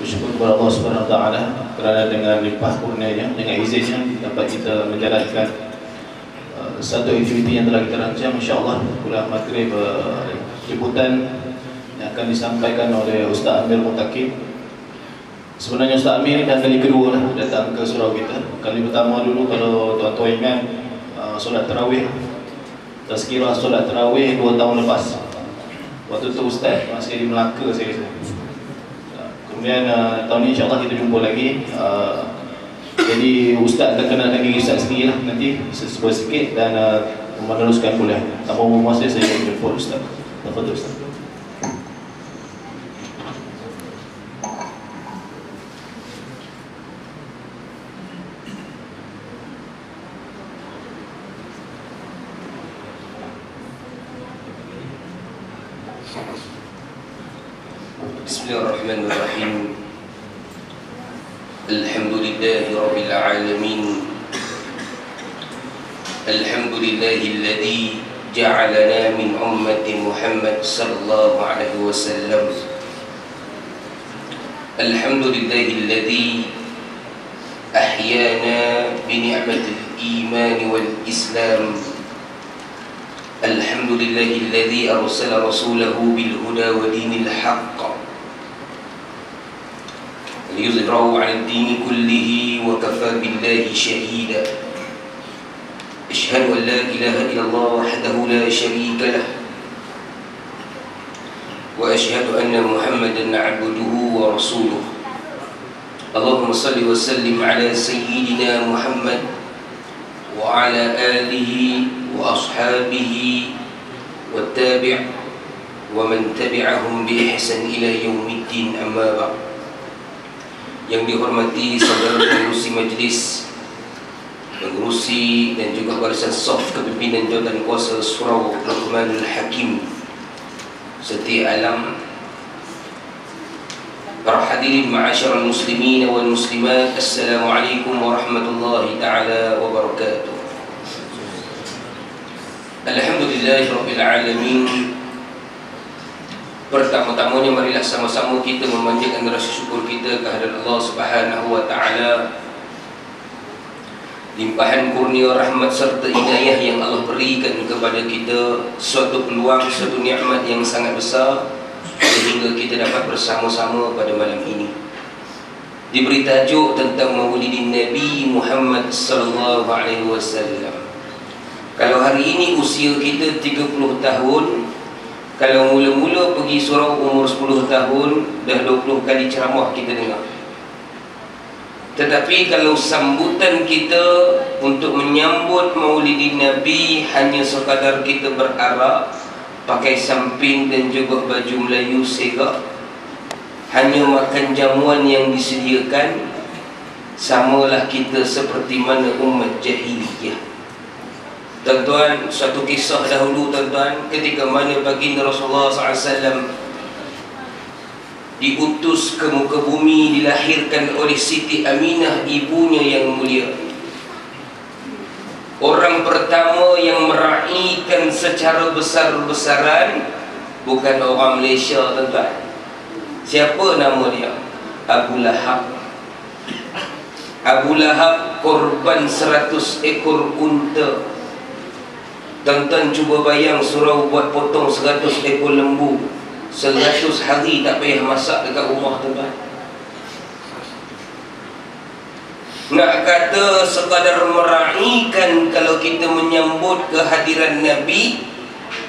Bersyukur kepada Allah Subhanahu Wa Taala kerana dengan limpah kurnianya, dengan izinnya dapat kita menjalankan satu aktiviti yang telah kita rancang. InsyaAllah kuliah maghrib jemputan yang akan disampaikan oleh Ustaz Amir Mutakim. Sebenarnya Ustaz Amir dah kali kedua lah datang ke surau kita. Kali pertama dulu kalau tuan-tuan ingat solat tarawih, tazkirah solat tarawih 2 tahun lepas. Waktu tu Ustaz masih di Melaka saya rasa. Kemudian tahun ni insyaAllah kita jumpa lagi. Jadi Ustaz akan kenalkan diri Ustaz sendiri lah nanti sesuai sikit dan meneruskan kuliah. Tanpa membuang masa saya jemput Ustaz. Tafadhol Ustaz. Bismillahirrahmanirrahim. Alhamdulillahi Rabbil Alamin. Alhamdulillahilladzi ja'alana min ummati Muhammad sallallahu alaihi wasallam. Alhamdulillahilladzi ahyana bi ni'matil iman wal islam. Alhamdulillahilladzi arsala rasulahu bil huda wa dinil haqq liyuzhirahu 'ala ad-din kullihi wa kafa billahi shahida. Asyhadu an la ilaha illallah wahdahu la syarika lah wa asyhadu anna Muhammadan 'abduhu wa rasuluh. Allahumma salli wa sallim 'ala sayyidina Muhammad wa 'ala alihi wa ashabihi wa tabi' wa man tabi'ahum bi ihsan ila yaumiddin, amma ba'd. Yang dihormati saudara pengurusi majlis, pengurusi dan juga barisan saf kepimpinan jawatan kuasa Surau Luqmanul Hakim setia alam, para hadirin ma'asyiral muslimin wal muslimat, assalamualaikum warahmatullahi ta'ala wabarakatuh. Alhamdulillahirabbil alamin. Pertama-tamanya marilah sama-sama kita memanjatkan rasa syukur kita kehadirat Allah Subhanahu wa taala. Limpahan kurnia rahmat serta hidayah yang Allah berikan kepada kita, suatu peluang, suatu nikmat yang sangat besar sehingga kita dapat bersama-sama pada malam ini. Diberi tajuk tentang Maulidin Nabi Muhammad sallallahu alaihi wasallam. Kalau hari ini usia kita 30 tahun, kalau mula-mula pergi surau umur 10 tahun, dah 20 kali ceramah kita dengar. Tetapi kalau sambutan kita untuk menyambut Maulidin Nabi hanya sekadar kita berarak, pakai samping dan juga baju Melayu segak, hanya makan jamuan yang disediakan, samalah kita seperti mana umat jahiliyah. Tuan-tuan, suatu kisah dahulu tuan-tuan, ketika mana baginda Rasulullah SAW diutus ke muka bumi, dilahirkan oleh Siti Aminah, ibunya yang mulia. Orang pertama yang meraihkan secara besar-besaran bukan orang Malaysia tuan-tuan. Siapa nama dia? Abu Lahab. Abu Lahab korban 100 ekor unta. Tuan-tuan cuba bayang surau buat potong 100 ekor lembu, 100 hari tak payah masak dekat rumah tuan-tuan. Nak kata sekadar meraihkan, kalau kita menyambut kehadiran Nabi,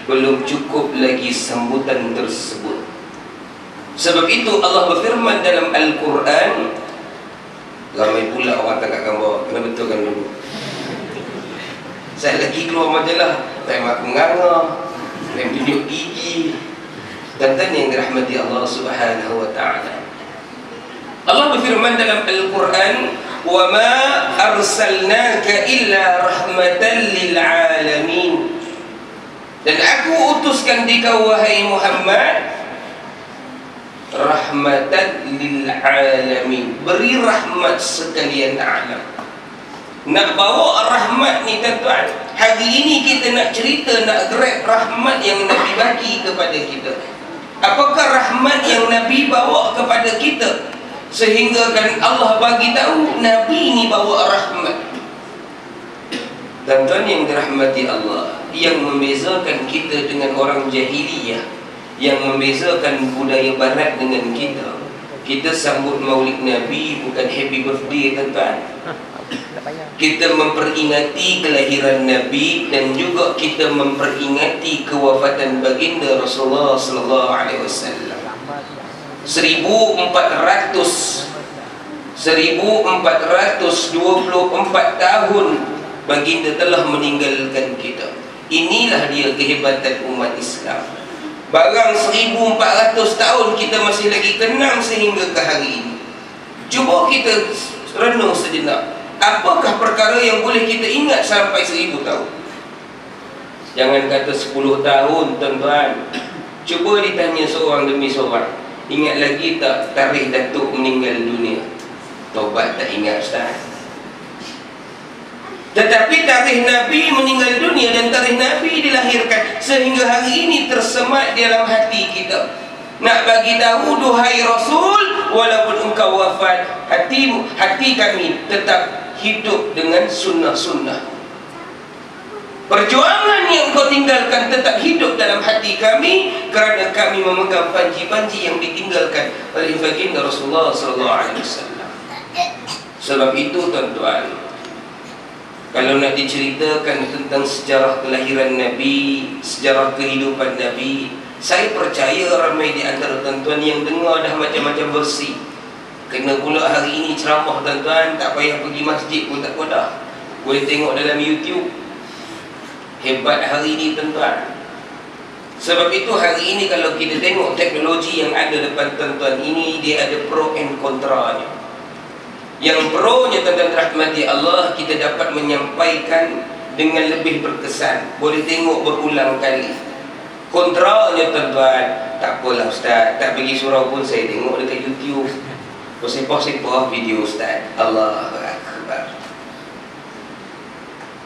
belum cukup lagi sambutan tersebut. Sebab itu Allah berfirman dalam Al-Quran. Ramai pula orang tangkap gambar, kena betulkan dulu. Saya lagi keluar majalah, time aku nganga, time tunjuk gigi. Tuan-tuan yang dirahmati Allah Subhanahu wa ta'ala, Allah berfirman dalam Al-Quran, "Wa ma arsalnaka illa rahmatan lil alamin." Dan aku utuskan dikau wahai Muhammad rahmatan lil alamin, beri rahmat sekalian alam. Nak bawa rahmat ni tuan-tuan, hari ini kita nak cerita, nak grab rahmat yang Nabi bagi kepada kita. Apakah rahmat yang Nabi bawa kepada kita? Sehingga kan Allah bagi tahu Nabi ini bawa rahmat. Tuan-tuan yang dirahmati Allah, yang membezakan kita dengan orang jahiliyah, yang membezakan budaya barat dengan kita, kita sambut maulid Nabi bukan happy birthday, tuan-tuan. Kita memperingati kelahiran Nabi dan juga kita memperingati kewafatan baginda Rasulullah sallallahu alaihi wasallam. 1424 tahun baginda telah meninggalkan kita. Inilah dia kehebatan umat Islam. Barang 1400 tahun kita masih lagi kenang sehingga ke hari ini. Cuba kita renung sejenak. Apakah perkara yang boleh kita ingat sampai 1000 tahun? Jangan kata 10 tahun, tuan-tuan. Cuba ditanya seorang demi seorang, ingat lagi tak tarikh Datuk meninggal dunia? Taubat tak ingat, Ustaz. Tetapi tarikh Nabi meninggal dunia dan tarikh Nabi dilahirkan sehingga hari ini tersemat di dalam hati kita. Nak bagi tahu, duhai Rasul, walaupun engkau wafat, hati kami tetap hidup dengan sunnah-sunnah. Perjuangan yang kau tinggalkan tetap hidup dalam hati kami kerana kami memegang panji-panji yang ditinggalkan oleh baginda Rasulullah SAW. Sebab itu, tuan-tuan, kalau nak diceritakan tentang sejarah kelahiran Nabi, sejarah kehidupan Nabi, saya percaya ramai di antara tuan-tuan yang dengar dah macam-macam versi. Kena pula hari ini ceramah, tuan-tuan, tak payah pergi masjid pun tak dah. Boleh tengok dalam YouTube. Hebat hari ini, tuan-tuan. Sebab itu hari ini kalau kita tengok teknologi yang ada depan tuan-tuan ini, dia ada pro and kontranya. Yang pro-nya, tuan-tuan rahmati Allah, kita dapat menyampaikan dengan lebih berkesan. Boleh tengok berulang kali. Kontranya, tuan-tuan, tak apalah Ustaz, tak pergi surau pun saya tengok dekat YouTube. Sepah-sepah video Ustaz. Allahu Akbar.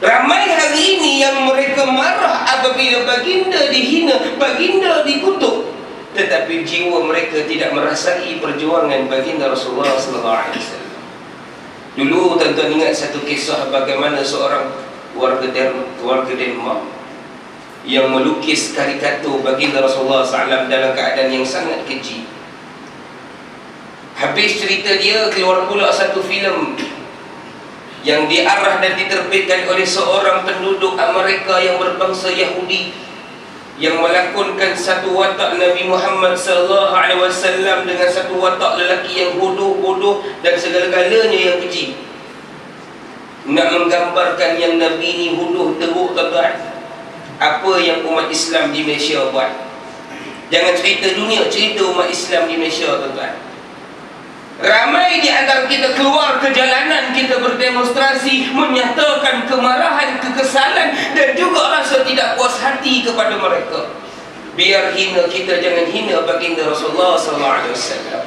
Ramai hari ini yang mereka marah apabila baginda dihina, baginda dikutuk, tetapi jiwa mereka tidak merasai perjuangan baginda Rasulullah SAW. Dulu tuan-tuan ingat satu kisah bagaimana seorang warga Denmark yang melukis karikatur baginda Rasulullah SAW dalam keadaan yang sangat keji. Habis cerita dia, keluar pula satu filem yang diarah dan diterbitkan oleh seorang penduduk Amerika yang berbangsa Yahudi, yang melakonkan satu watak Nabi Muhammad SAW dengan satu watak lelaki yang bodoh dan segala-galanya yang keji. Nak menggambarkan yang Nabi ini bodoh teruk, tuan-tuan. Apa yang umat Islam di Malaysia buat? Jangan cerita dunia, cerita umat Islam di Malaysia, tuan-tuan. Ramai di antara kita keluar ke jalanan, kita berdemonstrasi menyatakan kemarahan, kekesalan dan juga rasa tidak puas hati kepada mereka. Biar hina kita, jangan hina baginda Rasulullah SAW.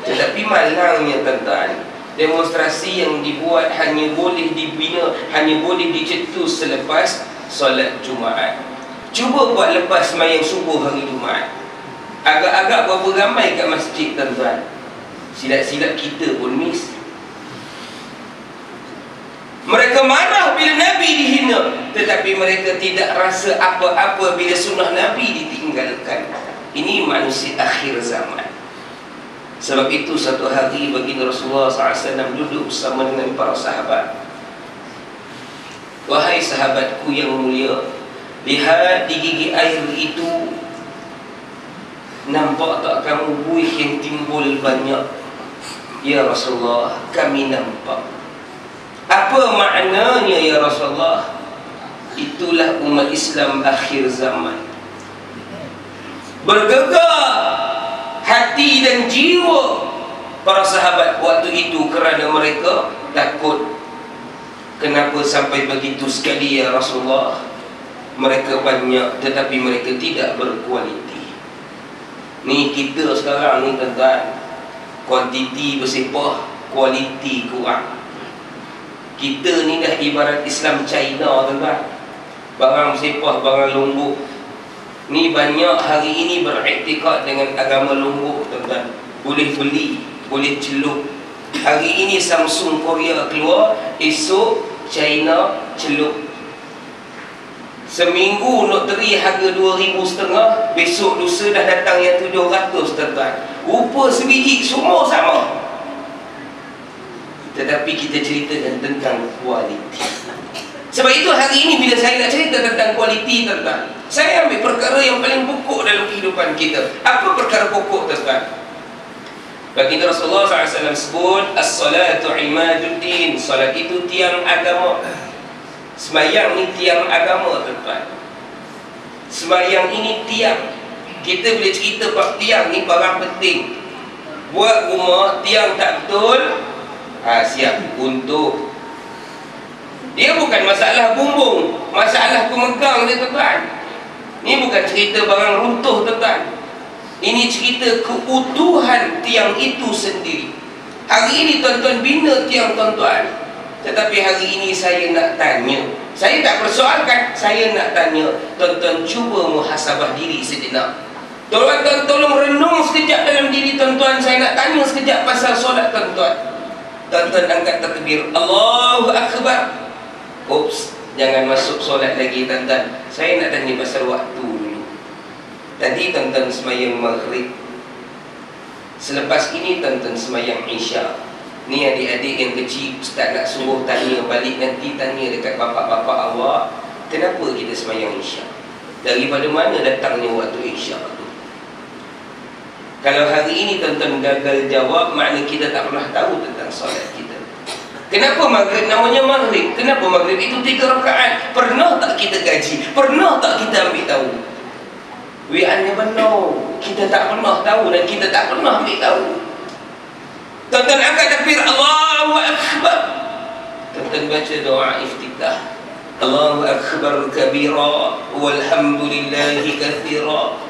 Tetapi malangnya, tuan-tuan, demonstrasi yang dibuat hanya boleh dibina, hanya boleh dicetus selepas solat Jumaat. Cuba buat lepas sembahyang subuh hari Jumaat. Agak-agak berapa ramai kat masjid, tuan-tuan? Silap-silap kita pun miss. Mereka marah bila Nabi dihina, tetapi mereka tidak rasa apa-apa bila sunnah Nabi ditinggalkan. Ini manusia akhir zaman. Sebab itu satu hari baginda Rasulullah SAW duduk bersama dengan para sahabat. Wahai sahabatku yang mulia, lihat di gigi air itu, nampak tak kamu buih yang timbul banyak? Ya Rasulullah, kami nampak. Apa maknanya ya Rasulullah? Itulah umat Islam akhir zaman. Bergegar hati dan jiwa para sahabat waktu itu kerana mereka takut. Kenapa sampai begitu sekali ya Rasulullah? Mereka banyak tetapi mereka tidak berkualiti. Ni kita sekarang ni, tuan-tuan, kuantiti bersepah, kualiti kurang. Kita ni dah ibarat Islam China, tuan-tuan. Barang bersepah, barang Lombok. Ni banyak hari ini beriktikad dengan agama Lombok, tuan-tuan. Boleh beli boleh celup. Hari ini Samsung Korea keluar, esok China celup. Seminggu Note 3 harga 2,500, besok lusa dah datang yang 700 tuan-tuan. Rupa sebiji semua sama, tetapi kita ceritakan tentang kualiti. Sebab itu hari ini bila saya nak cerita tentang kualiti tuan-tuan, saya ambil perkara yang paling pokok dalam kehidupan kita. Apa perkara pokok tuan-tuan? Baginda Rasulullah SAW sebut, as-salatu imaduddin. Salat itu tiang agama. Sembahyang ni tiang agama tuan-tuan. Sembahyang ini tiang. Kita boleh cerita bab tiang ni barang penting. Buat rumah tiang tak betul, siap untuk. Dia bukan masalah bumbung, masalah pemegang dia tuan-tuan. Ini bukan cerita barang runtuh tuan-tuan. Ini cerita keutuhan tiang itu sendiri. Hari ini tuan-tuan bina tiang tuan-tuan, tetapi hari ini saya nak tanya, saya tak persoalkan, saya nak tanya tuan-tuan, cuba muhasabah diri sejenak. Tuan-tuan tolong renung sekejap dalam diri tuan-tuan. Saya nak tanya sekejap pasal solat tuan-tuan. Tuan-tuan angkat takbir, Allahu Akbar. Oops, jangan masuk solat lagi tuan-tuan. Saya nak tanya pasal waktu dulu. Tadi tuan-tuan sembahyang maghrib, selepas ini tuan-tuan sembahyang isya. Ni adik-adik yang kecil, Ustaz nak suruh tanya balik, nanti tanya dekat bapak-bapak awak, kenapa kita sembahyang isya? Daripada mana datangnya waktu isya tu? Kalau hari ini tuan-tuan gagal jawab, makna kita tak pernah tahu tentang solat kita. Kenapa maghrib namanya maghrib? Kenapa maghrib itu 3 rakaat? Pernah tak kita gaji? Pernah tak kita ambil tahu? We never know. Kita tak pernah tahu dan kita tak pernah ambil tahu. Tuan-tuan angkat takbir, Allahu Akbar. Tuan-tuan baca doa iftitah, Allahu Akbar kabira walhamdulillahi kathira.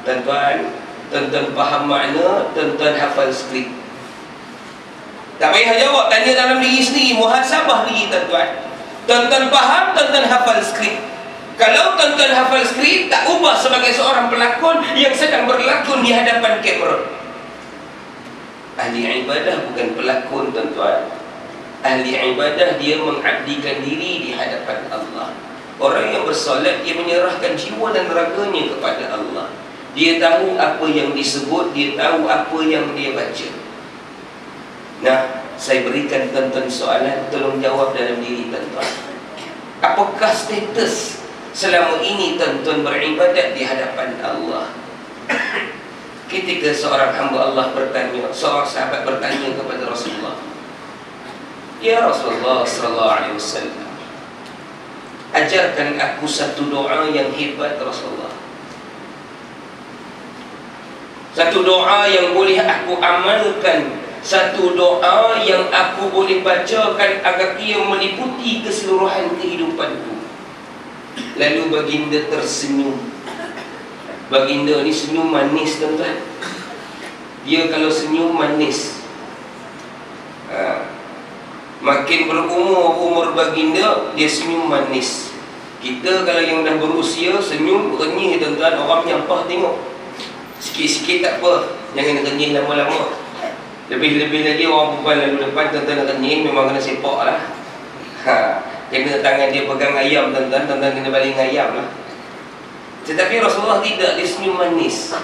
Tuan-tuan faham makna, tuan-tuan hafal skrip. Tak payah jawab, tanya dalam diri sendiri, muhasabah diri tuan-tuan. Tuan-tuan faham, tuan-tuan hafal skrip. Kalau tuan-tuan hafal skrip, tak ubah sebagai seorang pelakon yang sedang berlakon di hadapan kamera. Ahli ibadah bukan pelakon tuan-tuan. Ahli ibadah dia mengabdikan diri di hadapan Allah. Orang yang bersolat, dia menyerahkan jiwa dan raganya kepada Allah. Dia tahu apa yang disebut, dia tahu apa yang dia baca. Nah, saya berikan tuan-tuan soalan, tolong jawab dalam diri tuan-tuan. Apakah status selama ini tuan-tuan beribadat di hadapan Allah? Ketika seorang hamba Allah bertanya, seorang sahabat bertanya kepada Rasulullah, Ya Rasulullah sallallahu alaihi wasallam, ajarkan aku satu doa yang hebat Rasulullah. Satu doa yang boleh aku amalkan, satu doa yang aku boleh bacakan agar ia meliputi keseluruhan kehidupanku. Lalu baginda tersenyum. Baginda ni senyum manis tuan-tuan. Dia kalau senyum manis, makin berumur baginda, dia senyum manis. Kita kalau yang dah berusia, senyum renyih tuan-tuan, orang nyampah tengok. Sikit-sikit tak apa, jangan renyih lama-lama. Lebih-lebih lagi orang perempuan lalu depan tuan-tuan renyih, memang kena sepak lah. Kena tangan dia pegang ayam tuan-tuan, tuan-tuan kena baling ayam lah. Tetapi Rasulullah tidak, dia senyum manis.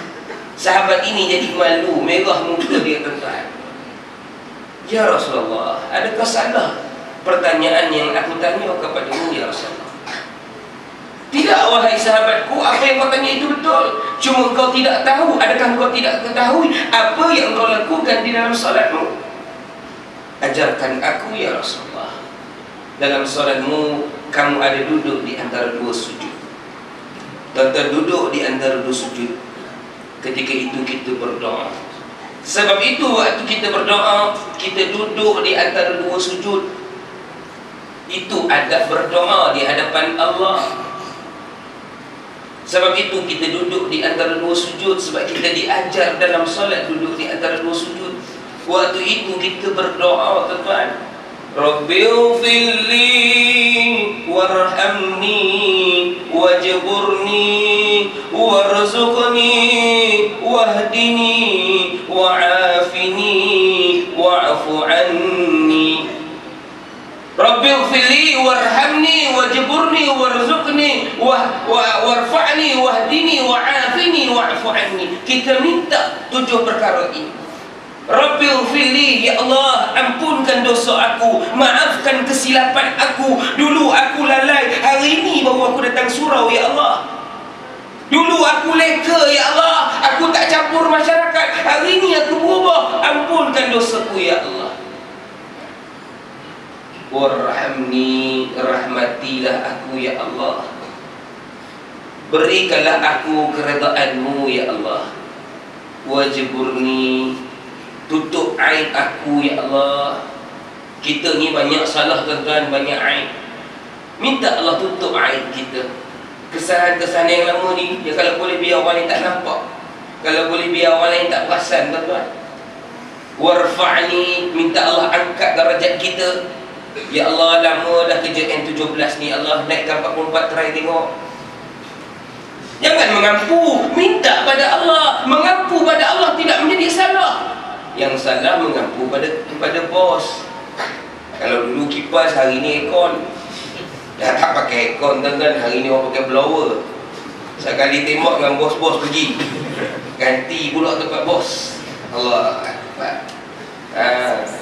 Sahabat ini jadi malu, merah muka dia tuan-tuan. Ya Rasulullah, adakah salah pertanyaan yang aku tanya kepadamu ya Rasulullah? Tidak wahai sahabatku, apa yang kau tanya itu betul. Cuma kau tidak tahu, adakah kau tidak ketahui apa yang kau lakukan di dalam salatmu? Ajarkan aku ya Rasulullah. Dalam salatmu, kamu ada duduk di antara 2 sujud. Tuan-tuan duduk di antara 2 sujud. Ketika itu kita berdoa. Sebab itu waktu kita berdoa, kita duduk di antara 2 sujud. Itu adab berdoa di hadapan Allah. Sebab itu kita duduk di antara 2 sujud, sebab kita diajar dalam solat duduk di antara 2 sujud. Waktu itu kita berdoa tuan-tuan, Rabbighfirli warhamni wajburni warzuqni wahdini wa'afini wa'fu anni. Rabbi ighfirli warhamni wajburni warzuqni warfa'ni wahdini wa'afini wa'fu anni. Kita minta 7 perkara ini. Rabbi ighfirli, ya Allah, ampunkan dosa aku, maafkan kesilapan aku. Dulu aku lalai, hari ini baru aku datang surau, ya Allah. Dulu aku leka, ya Allah, aku tak campur masyarakat, hari ini aku berubah, ampunkan dosaku, ya Allah. Warhamni, rahmatilah aku, ya Allah. Berikanlah aku keredaanmu, ya Allah. Wajburni, tutup aib aku, ya Allah. Kita ni banyak salah tuan-tuan, banyak aib. Minta Allah tutup aib kita. Kesalahan-kesalahan yang lama ni, ya kalau boleh biar orang lain tak nampak, kalau boleh biar orang lain tak perasan, tuan-tuan. Warfa'ni, minta Allah angkat darajat kita. Ya Allah, lama dah kerja N17 ni, Allah naikkan 44, try tengok. Jangan mengampu, minta pada Allah. Mengampu pada Allah tidak menjadi salah. Yang salah mengampu kepada bos. Kalau dulu kipas, hari ni aircon. Dah tak pakai aircon, tuan-tuan, hari ni orang pakai blower. Sekali tembak dengan bos-bos pergi, ganti pula tempat bos. Allah Akbar.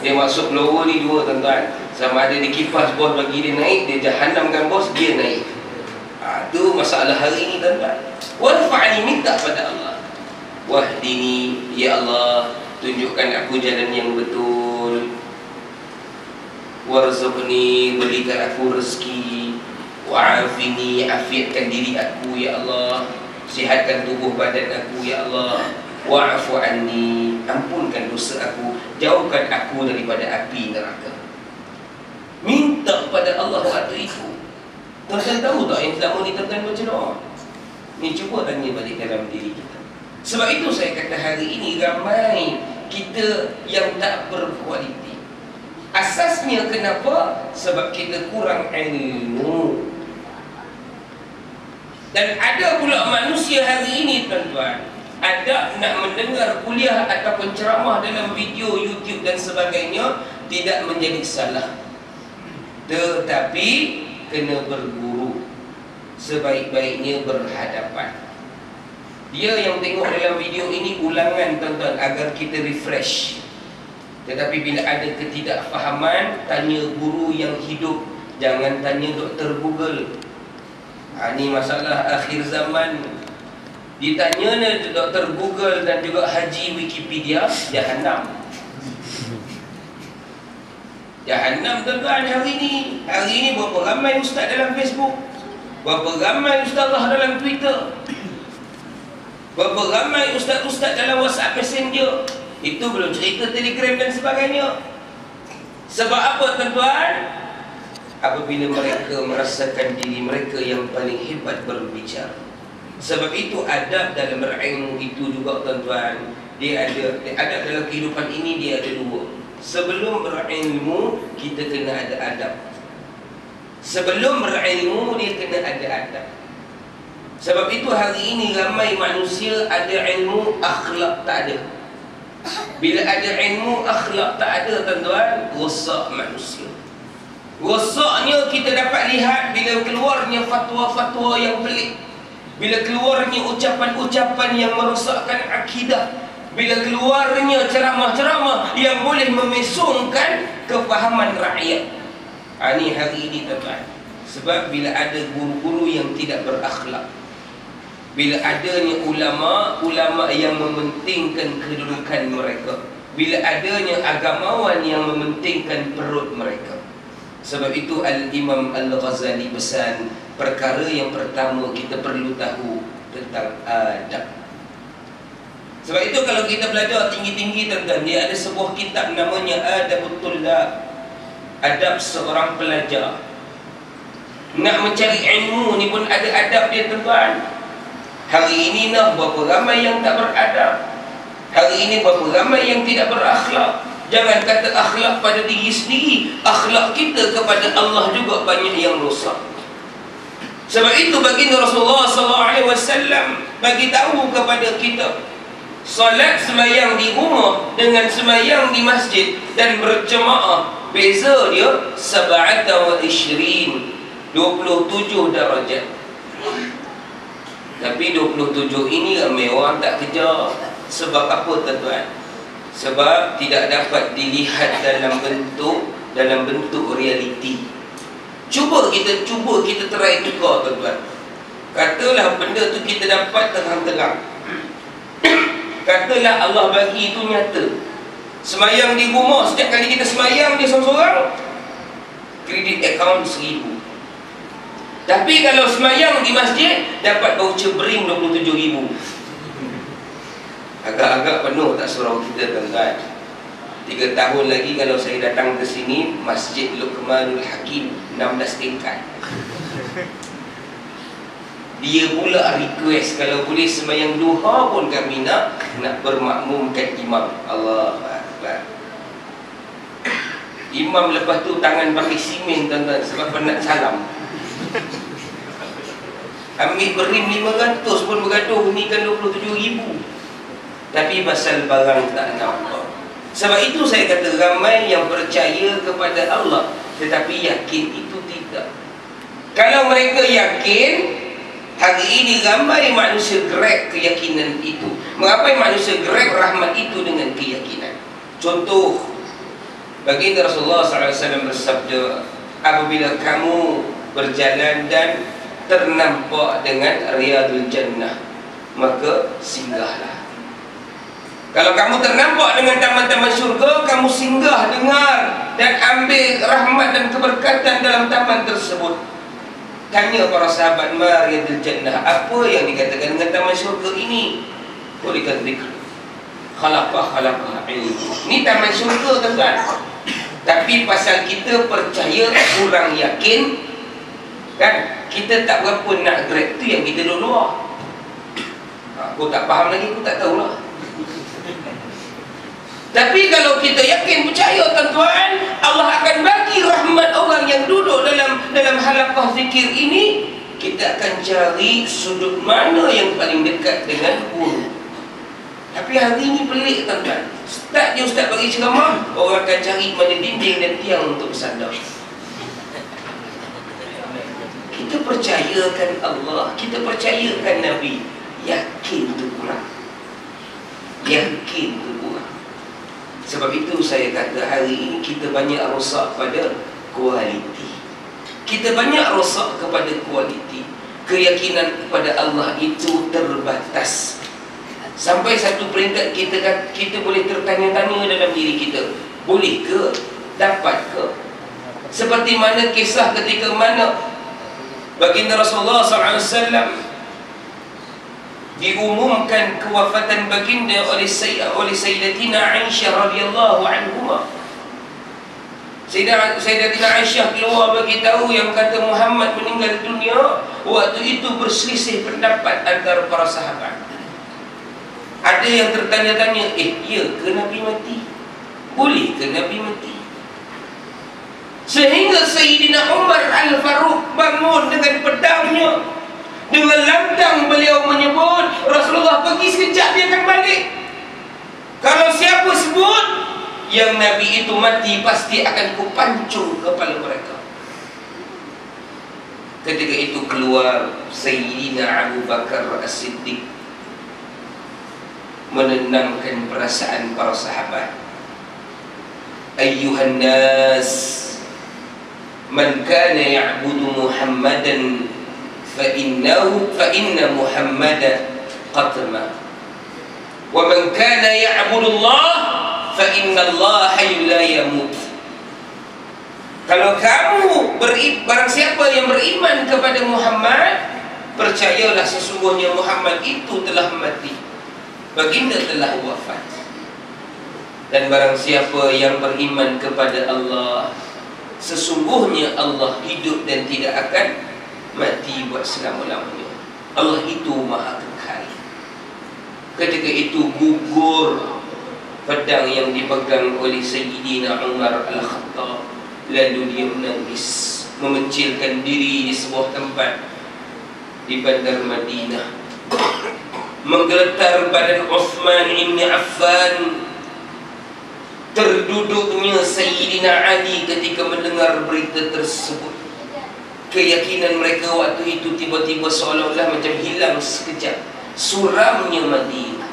Dia masuk blower ni 2, tuan-tuan. Sama ada di kipas bos bagi dia naik, dia jahanamkan bos, dia naik. Itu masalah hari ni, tuan-tuan. Warfa'ni, minta pada Allah. Wahdini, ya Allah, tunjukkan aku jalan yang betul. Warzuqni, berikan aku rezeki. Wa'afini, afiatkan diri aku, ya Allah. Sihatkan tubuh badan aku, ya Allah. Wa'fu anni, ampunkan dosa aku, jauhkan aku daripada api neraka. Minta pada Allah waktu itu. Tuan-tuan tahu tak yang selama ni tuan-tuan baca doa? Ni cuba tanya balik dalam diri kita. Sebab itu saya kata hari ini ramai kita yang tak berkualiti. Asasnya kenapa? Sebab kita kurang ilmu. Dan ada pula manusia hari ini, tuan-tuan, ada nak mendengar kuliah ataupun ceramah dalam video YouTube dan sebagainya, tidak menjadi salah, tetapi kena berguru, sebaik-baiknya berhadapan. Dia yang tengok dalam video ini ulangan, tuan-tuan, agar kita refresh. Tetapi bila ada ketidakfahaman, tanya guru yang hidup, jangan tanya doktor Google. Ini masalah akhir zaman. Ditanya doktor Google dan juga haji Wikipedia, jahanam. Jahanam, tuan-tuan, hari ini. Hari ini berapa ramai ustaz dalam Facebook, berapa ramai ustazah dalam Twitter, berapa ramai ustaz-ustaz dalam WhatsApp Messenger. Itu belum cerita Telegram dan sebagainya. Sebab apa, tuan-tuan? Apabila mereka merasakan diri mereka yang paling hebat berbicara. Sebab itu adab dalam berilmu itu juga, tuan-tuan, dia ada adab dalam kehidupan ini, dia ada 2. Sebelum berilmu, kita kena ada adab. Sebelum berilmu, dia kena ada adab. Sebab itu hari ini ramai manusia ada ilmu, akhlak tak ada. Bila ada ilmu, akhlak tak ada, tuan-tuan, rosak manusia. Rosaknya kita dapat lihat bila keluarnya fatwa-fatwa yang pelik, bila keluarnya ucapan-ucapan yang merosakkan akidah, bila keluarnya ceramah-ceramah yang boleh memesongkan kefahaman rakyat. Ini hari ini, tuan-tuan. Sebab bila ada guru-guru yang tidak berakhlak, bila adanya ulama-ulama yang mementingkan kedudukan mereka, bila adanya agamawan yang mementingkan perut mereka. Sebab itu Al-Imam Al-Ghazali pesan, perkara yang pertama kita perlu tahu tentang adab. Sebab itu kalau kita belajar tinggi-tinggi, tuan-tuan, dia ada sebuah kitab namanya Adabut Tullab, adab seorang pelajar. Nak mencari ilmu ni pun ada adab dia, tuan-tuan. Hari ini berapa ramai yang tak beradab. Hari ini berapa ramai yang tidak berakhlak. Jangan kata akhlak pada diri sendiri, akhlak kita kepada Allah juga banyak yang rosak. Sebab itu baginda Rasulullah SAW bagi tahu kepada kita, solat sembahyang di rumah dengan sembahyang di masjid dan berjemaah, beza dia 27 darajat. Tapi 27 ini ramai orang tak kejar. Sebab apa tuan-tuan? Sebab tidak dapat dilihat dalam bentuk realiti. Cuba kita try tukar tuan-tuan. Katalah benda tu kita dapat terang-terang. Katalah Allah bagi itu nyata. Semayang di rumah, setiap kali kita semayang dia seorang-seorang, kredit akaun 1000. Tapi kalau semayang di masjid, dapat voucher bering 27,000. Agak-agak penuh tak surau kita tuan-tuan. 3 tahun lagi kalau saya datang ke sini, Masjid Luqmanul Hakim 16 tingkat. Dia pula request kalau boleh sembahyang duha pun kami nak bermakmumkan imam. Allah Akbar. Imam lepas tu tangan pakai simen tuan-tuan sebab penat salam. Ambil berim 500 pun bergaduh ni kan 27,000. Tapi pasal barang tak nampak. Sebab itu saya kata ramai yang percaya kepada Allah tetapi yakin itu tidak. Kalau mereka yakin, hari ini ramai manusia grab keyakinan itu. Mengapa manusia grab rahmat itu dengan keyakinan? Contoh, baginda Rasulullah SAW bersabda, apabila kamu berjalan dan ternampak dengan Riyadul Jannah, maka singgahlah. Kalau kamu ternampak dengan taman-taman syurga, kamu singgah, dengar dan ambil rahmat dan keberkatan dalam taman tersebut. Tanya para sahabat, ma Riyadul Jannah, apa yang dikatakan dengan taman syurga ini? Kulikan zikr, khalaqah ilmu. Ini taman syurga tuan-tuan. Tapi pasal kita percaya kurang yakin, kan, kita tak berapa nak grab tu yang kita luar. Aku tak faham lagi, aku tak tahulah. Tapi kalau kita yakin, percaya tuan-tuan, Allah akan bagi rahmat orang yang duduk dalam halaqah zikir ini. Kita akan cari sudut mana yang paling dekat dengan guru. Tapi hari ini pelik tuan-tuan. Start je ustaz bagi ceramah, orang akan cari mana dinding dan tiang untuk bersandar. Kita percayakan Allah, kita percayakan Nabi. Yakin tu kurang. Yakin tu kurang. Sebab itu saya kata hari ini kita banyak rosak pada kualiti. Kita banyak rosak kepada kualiti. Keyakinan kepada Allah itu terbatas. Sampai satu peringkat kita boleh tertanya-tanya dalam diri kita, boleh ke? Dapat ke? Seperti mana kisah ketika mana baginda Rasulullah SAW diumumkan kewafatan baginda oleh Sayyidatina Aisyah radhiyallahu anhuma. Sayyidatina Aisyah keluar bagi tahu yang kata Muhammad meninggal dunia. Waktu itu berselisih pendapat antara para sahabat. Ada yang tertanya-tanya, ya ke Nabi mati? Boleh ke Nabi mati? Sehingga Sayyidina Umar Al-Faruq bangun dengan pedangnya. Dengan lantang beliau menyebut, Rasulullah pergi sekejap dia akan balik. Kalau siapa sebut yang Nabi itu mati, pasti akan kupancung kepala mereka. Ketika itu keluar Sayyidina Abu Bakar As-Siddiq menenangkan perasaan para sahabat. Ayyuhan nas, man kana ya'budu Muhammadan fa inna Muhammadan qad mat. Wa man kana ya'budu Allah fa inna Allah hayyun la yamut. Kalau kamu barang siapa yang beriman kepada Muhammad, percayalah sesungguhnya Muhammad itu telah mati. Baginda telah wafat. Dan barang siapa yang beriman kepada Allah, sesungguhnya Allah hidup dan tidak akan mati buat selama-lamanya. Allah itu maha kekal. Ketika itu gugur pedang yang dipegang oleh Sayyidina Umar Al-Khattab. Lalu dia menangis, memecilkan diri di sebuah tempat. di bandar Madinah. Menggeletar badan Uthman bin Affan. Terduduknya Sayyidina Ali ketika mendengar berita tersebut. Keyakinan mereka waktu itu tiba-tiba seolah-olah macam hilang sekejap. Suramnya Madinah.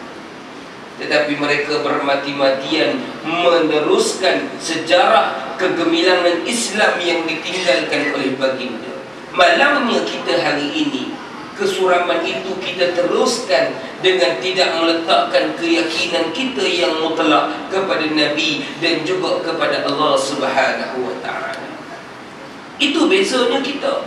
Tetapi mereka bermati-matian meneruskan sejarah kegemilangan Islam yang ditinggalkan oleh baginda. Malangnya kita hari ini, kesuraman itu kita teruskan dengan tidak meletakkan keyakinan kita yang mutlak kepada Nabi dan juga kepada Allah Subhanahu wa ta'ala. Itu bezanya kita.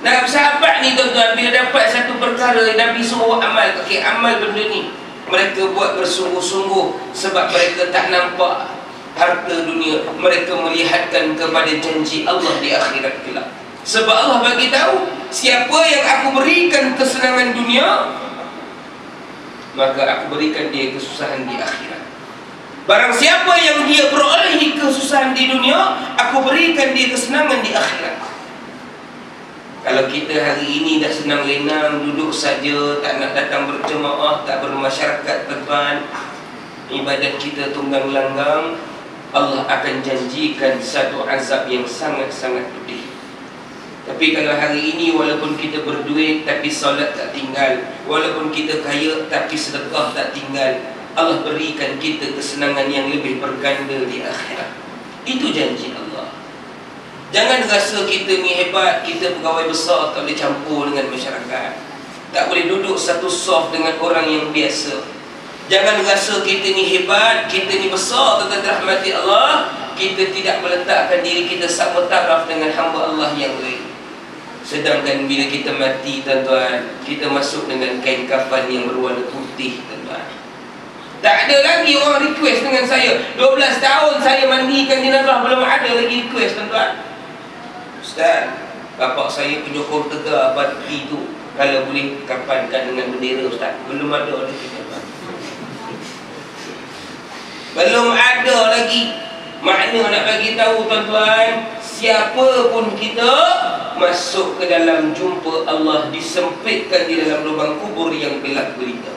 Nah, sahabat ni tuan-tuan, bila dapat satu perkara Nabi suruh amal, okey, amal benda ni, mereka buat bersungguh-sungguh sebab mereka tak nampak harta dunia. Mereka melihatkan kepada janji Allah di akhirat kelak. Sebab Allah bagi tahu, siapa yang aku berikan kesenangan dunia, maka aku berikan dia kesusahan di akhirat. Barang siapa yang dia perolehi kesusahan di dunia, aku berikan dia kesenangan di akhirat. Kalau kita hari ini dah senang lenang, duduk saja, tak nak datang berjemaah, tak bermasyarakat tuan-tuan, ibadat kita tunggang langgang, Allah akan janjikan satu azab yang sangat-sangat pedih. Tapi kalau hari ini walaupun kita berduit tapi solat tak tinggal, walaupun kita kaya tapi sedekah tak tinggal, Allah berikan kita kesenangan yang lebih berganda di akhirat. Itu janji Allah. Jangan rasa kita ni hebat, kita pegawai besar tak boleh campur dengan masyarakat, tak boleh duduk satu soft dengan orang yang biasa. Jangan rasa kita ni hebat, kita ni besar, tetapi rahmati Allah, kita tidak meletakkan diri kita sama taraf dengan hamba Allah yang lain. Sedangkan bila kita mati tuan-tuan, kita masuk dengan kain kafan yang berwarna putih tuan-tuan. Tak ada lagi orang request dengan saya. 12 tahun saya mandikan jenazah, belum ada lagi request tuan-tuan. Ustaz, bapak saya penyokong tegar pagi tu, kalau boleh kafankan dengan bendera Ustaz. Belum ada lagi tuan-tuan. Belum ada lagi. Makna nak bagi tahu tuan-tuan, siapa pun kita masuk ke dalam jumpa Allah, disempitkan di dalam lubang kubur yang gelap gulita.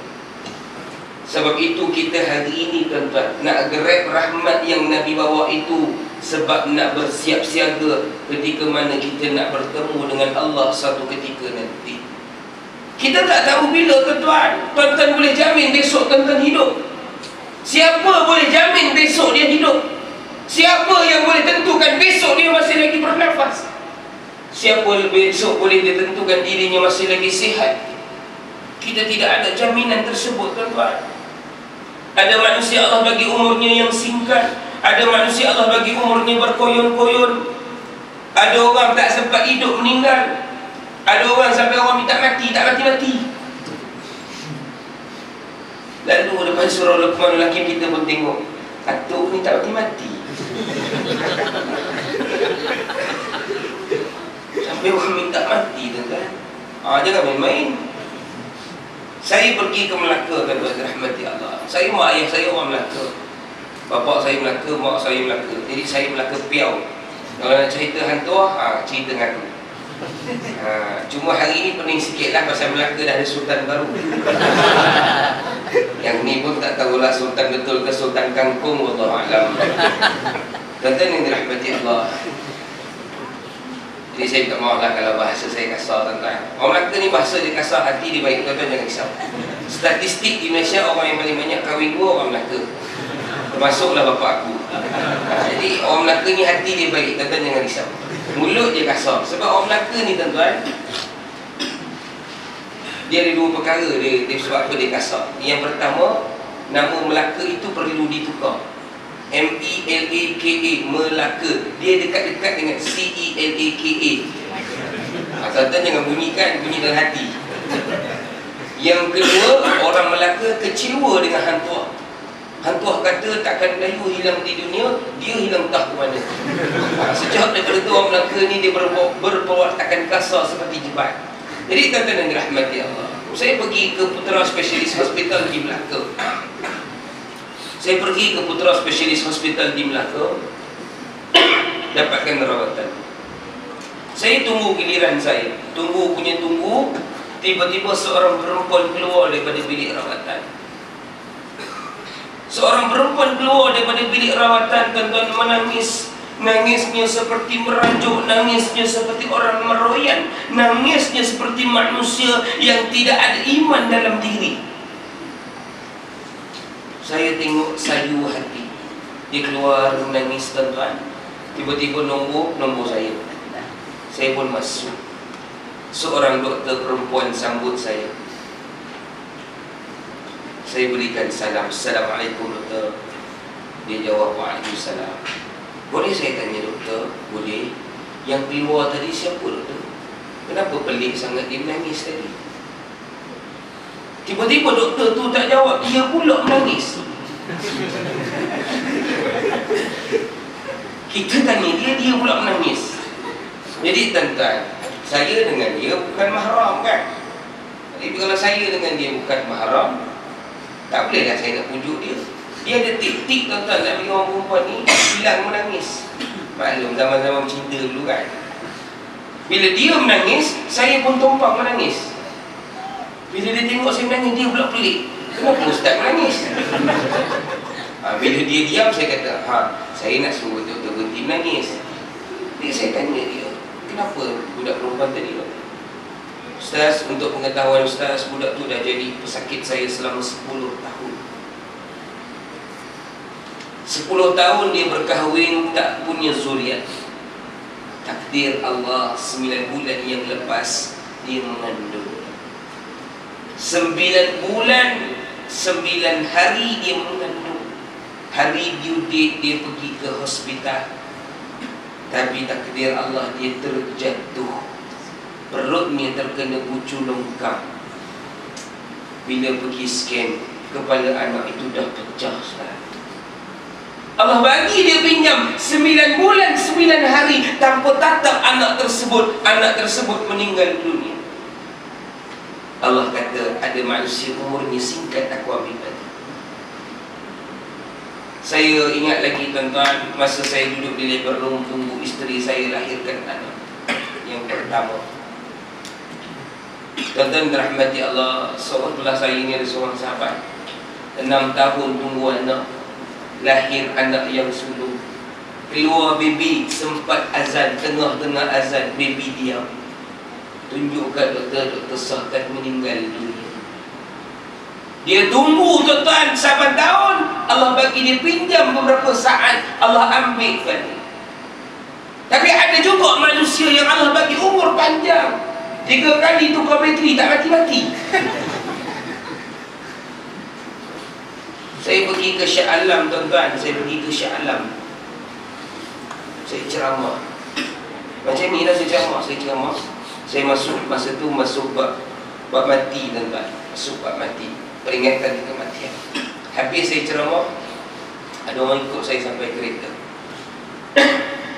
Sebab itu kita hari ini tuan-tuan nak grab rahmat yang Nabi bawa itu, sebab nak bersiap siaga ketika mana kita nak bertemu dengan Allah satu ketika nanti. Kita tak tahu bila tuan-tuan. Tuan-tuan boleh jamin besok tuan-tuan hidup? Siapa boleh jamin besok dia hidup? Siapa yang boleh tentukan besok dia masih lagi bernafas? Siapa besok boleh ditentukan dirinya masih lagi sihat? Kita tidak ada jaminan tersebut tuan-tuan. Ada manusia Allah bagi umurnya yang singkat, ada manusia Allah bagi umurnya berkoyon-koyon, ada orang tak sempat hidup meninggal, ada orang sampai orang minta mati, tak mati-mati. Lalu depan surah Luqman Hakim kita pun tengok, atuk ni tak mati-mati. Sampai orang minta mati tuan-tuan. Jangan main-main. Saya pergi ke Melaka tuan-tuan, rahmati Allah. Saya mak ayah saya orang Melaka, bapak saya Melaka, mak saya Melaka. Jadi saya Melaka piau. Kalau nak cerita hantu, cerita dengan aku. Cuma hari ini pening sikit lah pasal Melaka dah ada sultan baru. Yang ni pun tak tahulah sultan betul ke sultan kangkung, wallahu alam. Tuan-tuan yang dirahmati Allah, jadi saya minta maaf lah kalau bahasa saya kasar tuan-tuan. Orang Melaka ni bahasa dia kasar, hati dia baik tuan-tuan, jangan risau. Statistik di Malaysia orang yang paling banyak kahwin dua orang Melaka, termasuklah bapak aku. Jadi orang Melaka ni hati dia baik tuan-tuan, jangan risau. Mulut dia kasar. Sebab orang Melaka ni tuan-tuan, dia ada dua perkara dia sebab apa dia kasar. Yang pertama, nama Melaka itu perlu ditukar. M-E-L-A-K-A, Melaka. Dia dekat-dekat dengan C-E-L-A-K-A. Tuan-tuan jangan bunyikan, bunyi dalam hati. Yang kedua, orang Melaka kecewa dengan hantuah. Hantuah kata takkan Melayu hilang di dunia, dia hilang entah ke mana. Sejak daripada itu orang Melaka ni dia berperwatakan kasar seperti jebat. Jadi tuan-tuan yang dirahmati Allah, saya pergi ke Putra Specialist Hospital di Melaka. Saya pergi ke Putra Specialist Hospital di Melaka, dapatkan rawatan. Saya tunggu giliran saya. Tunggu, tiba-tiba seorang perempuan keluar daripada bilik rawatan. Seorang perempuan keluar daripada bilik rawatan, tuan-tuan, menangis. Nangisnya seperti merajuk, nangisnya seperti orang meroyan, nangisnya seperti manusia yang tidak ada iman dalam diri. Saya tengok sayu hati. Dia keluar menangis, tuan-tuan. Tiba-tiba nombor saya. Saya pun masuk. Seorang doktor perempuan sambut saya. Saya berikan salam. Assalamualaikum doktor. Dia jawab waalaikumsalam. Boleh saya tanya doktor? Boleh. Yang keluar tadi siapa doktor? Kenapa pelik sangat dia menangis tadi? Tiba-tiba doktor tu tak jawab, dia pula menangis. Kita tanya dia pula menangis. Jadi tuan-tuan, saya dengan dia bukan mahram kan? Jadi kalau saya dengan dia bukan mahram, tak bolehlah saya nak pujuk dia. Dia ada tik-tik, tuan-tuan, nak bagi orang perempuan ni hilang menangis. Maklum zaman-zaman cinta dulu kan. Bila dia menangis, saya pun tumpang menangis. Bila dia tengok saya menangis, dia pula pelik. Kenapa ustaz menangis? Bila dia diam, saya kata, saya nak suruh doktor berhenti menangis. Jadi saya tanya dia, kenapa budak perempuan tadi? Ustaz, untuk pengetahuan ustaz, budak tu dah jadi pesakit saya selama 10 tahun. 10 tahun dia berkahwin, tak punya zuriat. Takdir Allah, 9 bulan yang lepas dia mengandung. 9 bulan 9 hari dia mengandung. Hari due date dia pergi ke hospital, tapi takdir Allah dia terjatuh. Perutnya terkena bucu longkang. Bila pergi scan, kepala anak itu dah pecah. Allah bagi dia pinjam 9 bulan 9 hari tanpa tatap anak tersebut meninggal dunia. Allah kata, ada manusia umurnya singkat, aku ambil balik. Saya ingat lagi tuan-tuan, masa saya duduk di labor room tunggu isteri saya lahirkan anak yang pertama. Tuan-tuan dirahmati Allah, seolah saya ini ada seorang sahabat 6 tahun tunggu anak, lahir anak yang sulung, keluar baby, sempat azan, tengah-tengah azan baby diam. Tunjukkan doktor sahkan meninggal dunia. Dia tunggu tuan-tuan 8 tahun, Allah bagi dia pinjam beberapa saat, Allah ambil balik. Tapi ada juga manusia yang Allah bagi umur panjang, 3 kali tukar bateri tak mati-mati. Saya pergi ke Shah Alam, tuan-tuan. Saya pergi ke Shah Alam. Saya ceramah. Macam ni lah saya ceramah. Saya masuk, masa tu masuk bab mati, tuan-tuan. Masuk bab mati, peringatan kematian. Habis saya ceramah, ada orang ikut saya sampai kereta.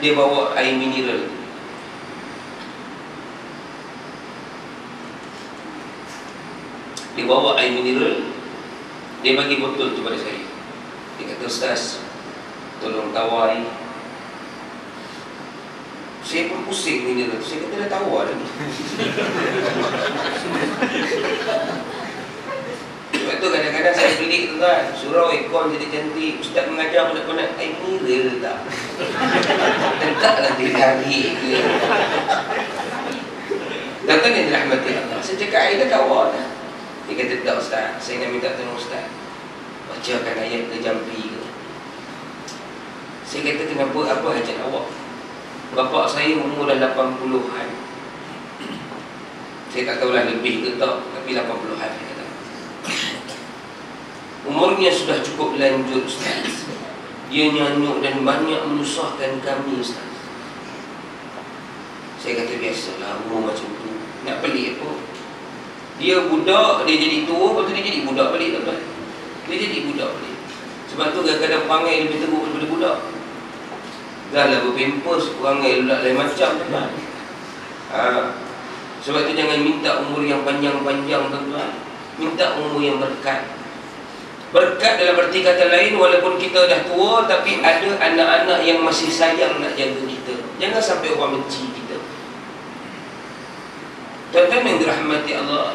Dia bawa air mineral. Dia bagi botol tu pada saya. Dia kata, Ustaz, tolong tawar air. Saya pun pusing mineral. Saya kata, dah tawar dah ni. Sebab tu kadang-kadang saya pelik tu kan, surau aircon jadi cantik, ustaz mengajar penat-penat, air mineral tak? Tegaklah dia tarik ke. Tuan-tuan yang dirahmati Allah, saya cakap air dah tawar dah. Dia kata, tak ustaz, saya nak minta tolong ustaz, bacakan ayat ke jampi ke. Saya kata, kenapa, apa hajat awak? Bapak saya umur dah 80-an. Saya tak tahulah lebih ke tak, tapi 80-an. Umurnya sudah cukup lanjut ustaz. Dia nyanyuk dan banyak menyusahkan kami ustaz. Saya kata, biasalah umur macam tu, nak pelik apa? Dia budak, dia jadi tua, lepas tu dia jadi budak balik, tuan-tuan. Dia jadi budak balik. Sebab tu kadang-kadang perangai lebih teruk daripada budak. Dah lah berpampers, perangai pula lain macam, tuan-tuan. Sebab tu jangan minta umur yang panjang-panjang, tuan-tuan. Minta umur yang berkat. Berkat dalam arti kata lain, walaupun kita dah tua, tapi ada anak-anak yang masih sayang nak jaga kita. Jangan sampai orang benci kita. Tuan-tuan yang dirahmati Allah,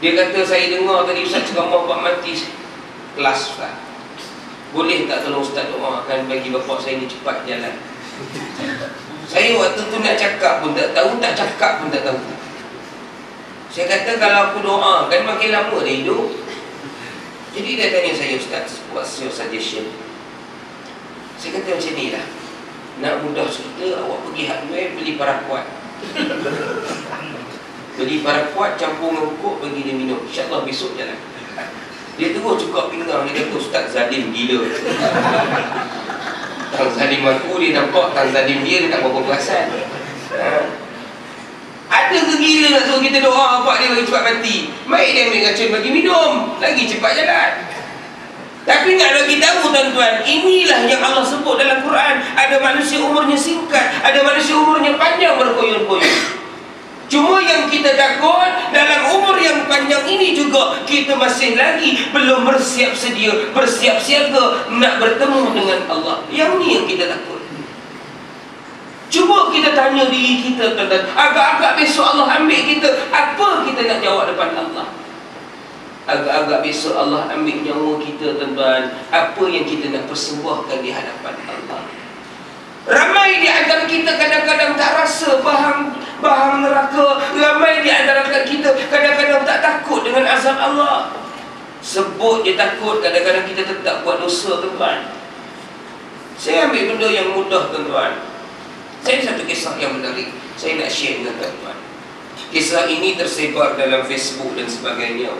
dia kata, saya dengar tadi Ustaz ceramah bab mati kelas Ustaz. Boleh tak tolong Ustaz doakan bagi bapak saya ni cepat jalan. Saya waktu tu nak cakap pun tak tahu, tak cakap pun tak tahu. Saya kata kalau aku doa kan makin lama dia hidup. Jadi dia tanya saya, Ustaz, what's your suggestion? Saya kata macam ni lah, nak mudah cerita, awak pergi hardware beli paraquat. Beli paraquat campur dengan pupuk, bagi dia minum, InsyaAllah besok jalan. Dia terus cukap pinggang. Dia kata, Ustaz zalim gila. Tang zalim aku, dia nampak tang zalim dia tak berapa perasan. Ada ke gila nak suruh kita doa bapak dia bagi cepat mati? Baik dia ambil racun bagi minum, lagi cepat jalan. Tapi nak bagi tahu tuan-tuan, inilah yang Allah sebut dalam Quran. Ada manusia umurnya singkat, ada manusia umurnya panjang berkoyon-koyon. Cuma yang kita takut, dalam umur yang panjang ini juga kita masih lagi belum bersiap sedia, bersiap siaga nak bertemu dengan Allah. Yang ni yang kita takut. Cuba kita tanya diri kita, tuan-tuan, agak-agak besok Allah ambil kita, apa kita nak jawab depan Allah? Agak-agak besok Allah ambil nyawa kita, tuan-tuan, apa yang kita nak persembahkan di hadapan Allah? Ramai di antara kita kadang-kadang tak rasa bahang neraka. Ramai di antara kita kadang-kadang tak takut dengan azab Allah. Sebut je takut, kadang-kadang kita tetap buat dosa, tuan-tuan. Saya ambil benda yang mudah, tuan-tuan. Saya ada satu kisah yang menarik, saya nak share dengan tuan-tuan. Kisah ini tersebar dalam Facebook dan sebagainya.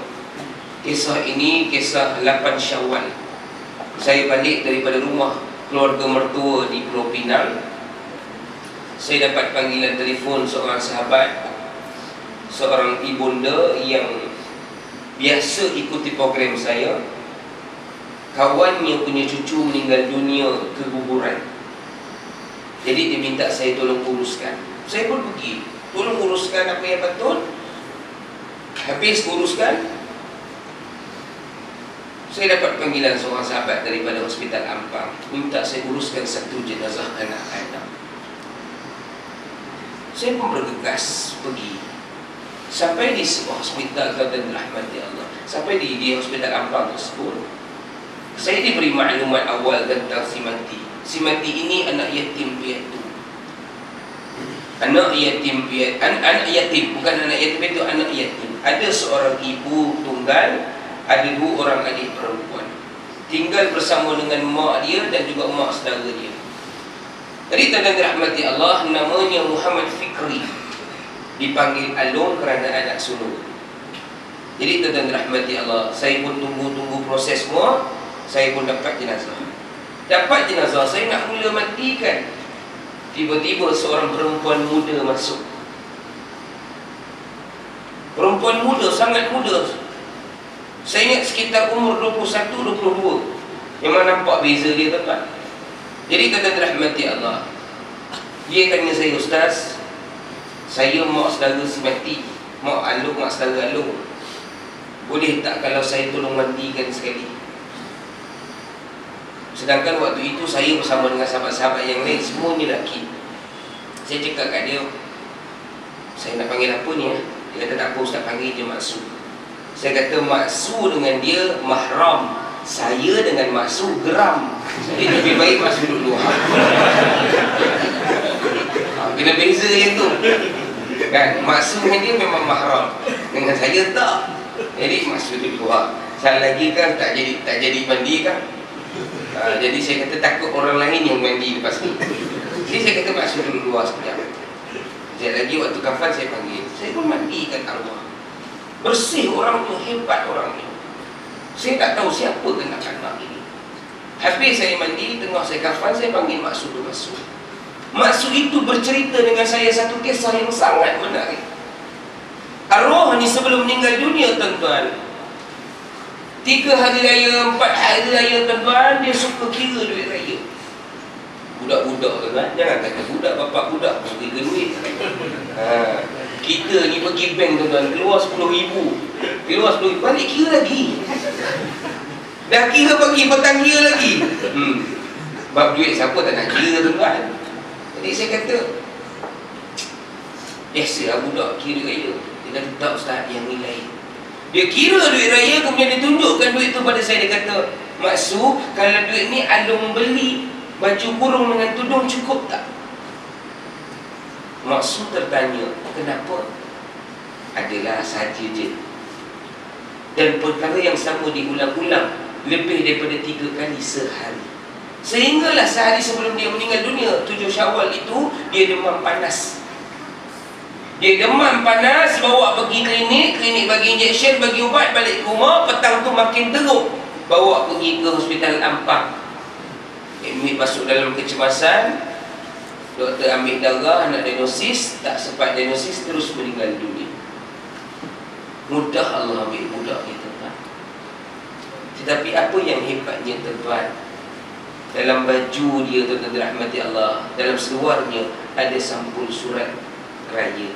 Kisah ini kisah 8 Syawal. Saya balik daripada rumah keluarga mertua di Pulau Pinang. Saya dapat panggilan telefon seorang sahabat, seorang ibunda yang biasa ikuti program saya. Kawannya punya cucu meninggal dunia keguguran. Jadi dia minta saya tolong uruskan. Saya pun pergi, tolong uruskan apa yang betul. Habis uruskan, saya dapat panggilan seorang sahabat daripada Hospital Ampang, minta saya uruskan satu jenazah anak-anak. Saya pun bergegas pergi. Sampai di sebuah hospital, dan rahmati Allah, sampai di hospital Ampang tersebut, saya diberi maklumat awal tentang si mati. Si mati ini anak yatim piatu. Anak yatim piatu, anak yatim, bukan anak yatim piatu, anak yatim. Ada seorang ibu tunggal, ada 2 orang adik perempuan, tinggal bersama dengan mak dia dan juga mak saudara dia. Jadi tuan-tuan dirahmati Allah, namanya Muhammad Fikri, dipanggil Alung kerana anak sulung. Jadi tuan-tuan dirahmati Allah, saya pun tunggu proses semua. Saya pun dapat jenazah. Dapat jenazah, saya nak mula matikan. Tiba-tiba seorang perempuan muda masuk. Perempuan muda, sangat muda. Saya ingat sekitar umur 21-22. Memang nampak beza dia, tuan-tuan. Jadi tuan-tuan dirahmati Allah, dia tanya saya, Ustaz, saya mak saudara si mati, mak Alung, mak saudara Alung, boleh tak kalau saya tolong mandikan sekali? Sedangkan waktu itu saya bersama dengan sahabat-sahabat yang lain, semuanya lelaki. Saya cakap kat dia, saya nak panggil apa ni ya? Dia kata tak apa Ustaz, panggil je Maksu. Saya kata Maksu dengan dia mahram, saya dengan Maksu geram. Jadi lebih baik Maksu dulu. Kena beza yang tu kan. Maksu dengan dia memang mahram, dengan saya tak. Jadi Maksu dulu. Salah lagi kan tak jadi mandi kan. Jadi saya kata takut orang lain yang mandi lepas ni. Jadi saya kata Maksu dulu luar sekejap. Sekejap lagi waktu kafan saya panggil, saya pun mandikan arwah. Bersih orang tu, hebat orang ni. Saya tak tahu siapa kanak-kanak ini. Habis saya mandi, tengah saya kafan, saya panggil Maksu tu masuk. Maksu itu bercerita dengan saya satu kisah yang sangat menarik. Arwah ni sebelum meninggal dunia, tuan-tuan, 3 hari raya, 4 hari raya, tuan-tuan, dia suka kira duit raya. Budak-budak, tuan-tuan, jangan kata budak, bapak budak pun kira duit. Kita ni pergi bank, tuan-tuan, keluar 10,000, keluar 10,000, balik kira lagi. Dah kira pagi, petang kira lagi. Bab duit siapa tak nak kira, tuan-tuan. Jadi saya kata, Biasa budak kira raya. Dia kata, tak ustaz, yang ni lain. Dia kira duit raya, kemudian dia tunjukkan duit tu pada saya. Dia kata, maksud kalau duit ni Alung beli baju kurung dengan tudung cukup tak? Maksud tertanya, kenapa? Adalah saja je. Dan perkara yang sama diulang-ulang lebih daripada 3 kali sehari. Sehinggalah sehari sebelum dia meninggal dunia, 7 Syawal itu, dia demam panas. Dia demam panas, bawa pergi klinik bagi injection, bagi ubat, balik ke rumah. Petang tu makin teruk, bawa pergi ke hospital Ampang. Admit masuk dalam kecemasan. Doktor ambil darah, nak diagnosis, tak sempat diagnosis, terus meninggal dunia. Mudah Allah ambil budak kita, kan? Tetapi apa yang hebatnya, tuan-tuan, dalam baju dia, tuan-tuan dirahmati Allah, dalam seluarnya ada sampul surat raya.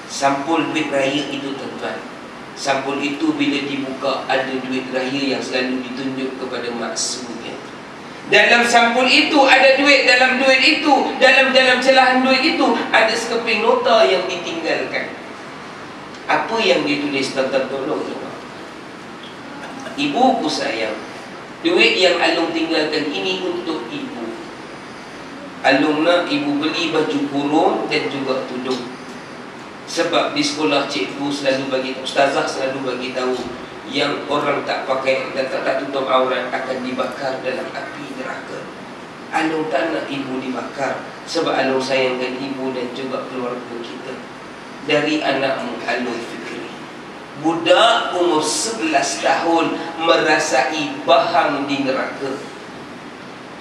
Sampul duit raya itu, tuan-tuan, sampul itu bila dibuka ada duit raya yang selalu ditunjuk kepada maksudnya. Dalam sampul itu ada duit, dalam duit itu, dalam celahan duit itu ada sekeping nota yang ditinggalkan. Apa yang ditulis, tuan-tuan, tolong tengok. Ibuku sayang, duit yang Alung tinggalkan ini untuk ibu. Alung nak ibu beli baju kurung dan juga tudung. Sebab di sekolah cikgu selalu bagi, ustazah selalu bagi tahu, yang orang tak pakai dan tak tutup aurat akan dibakar dalam api neraka. Alung tak nak ibu dibakar, sebab Alung sayangkan ibu dan juga keluarga kita. Dari anakmu Alung Fikri, budak umur 11 tahun merasai bahang di neraka.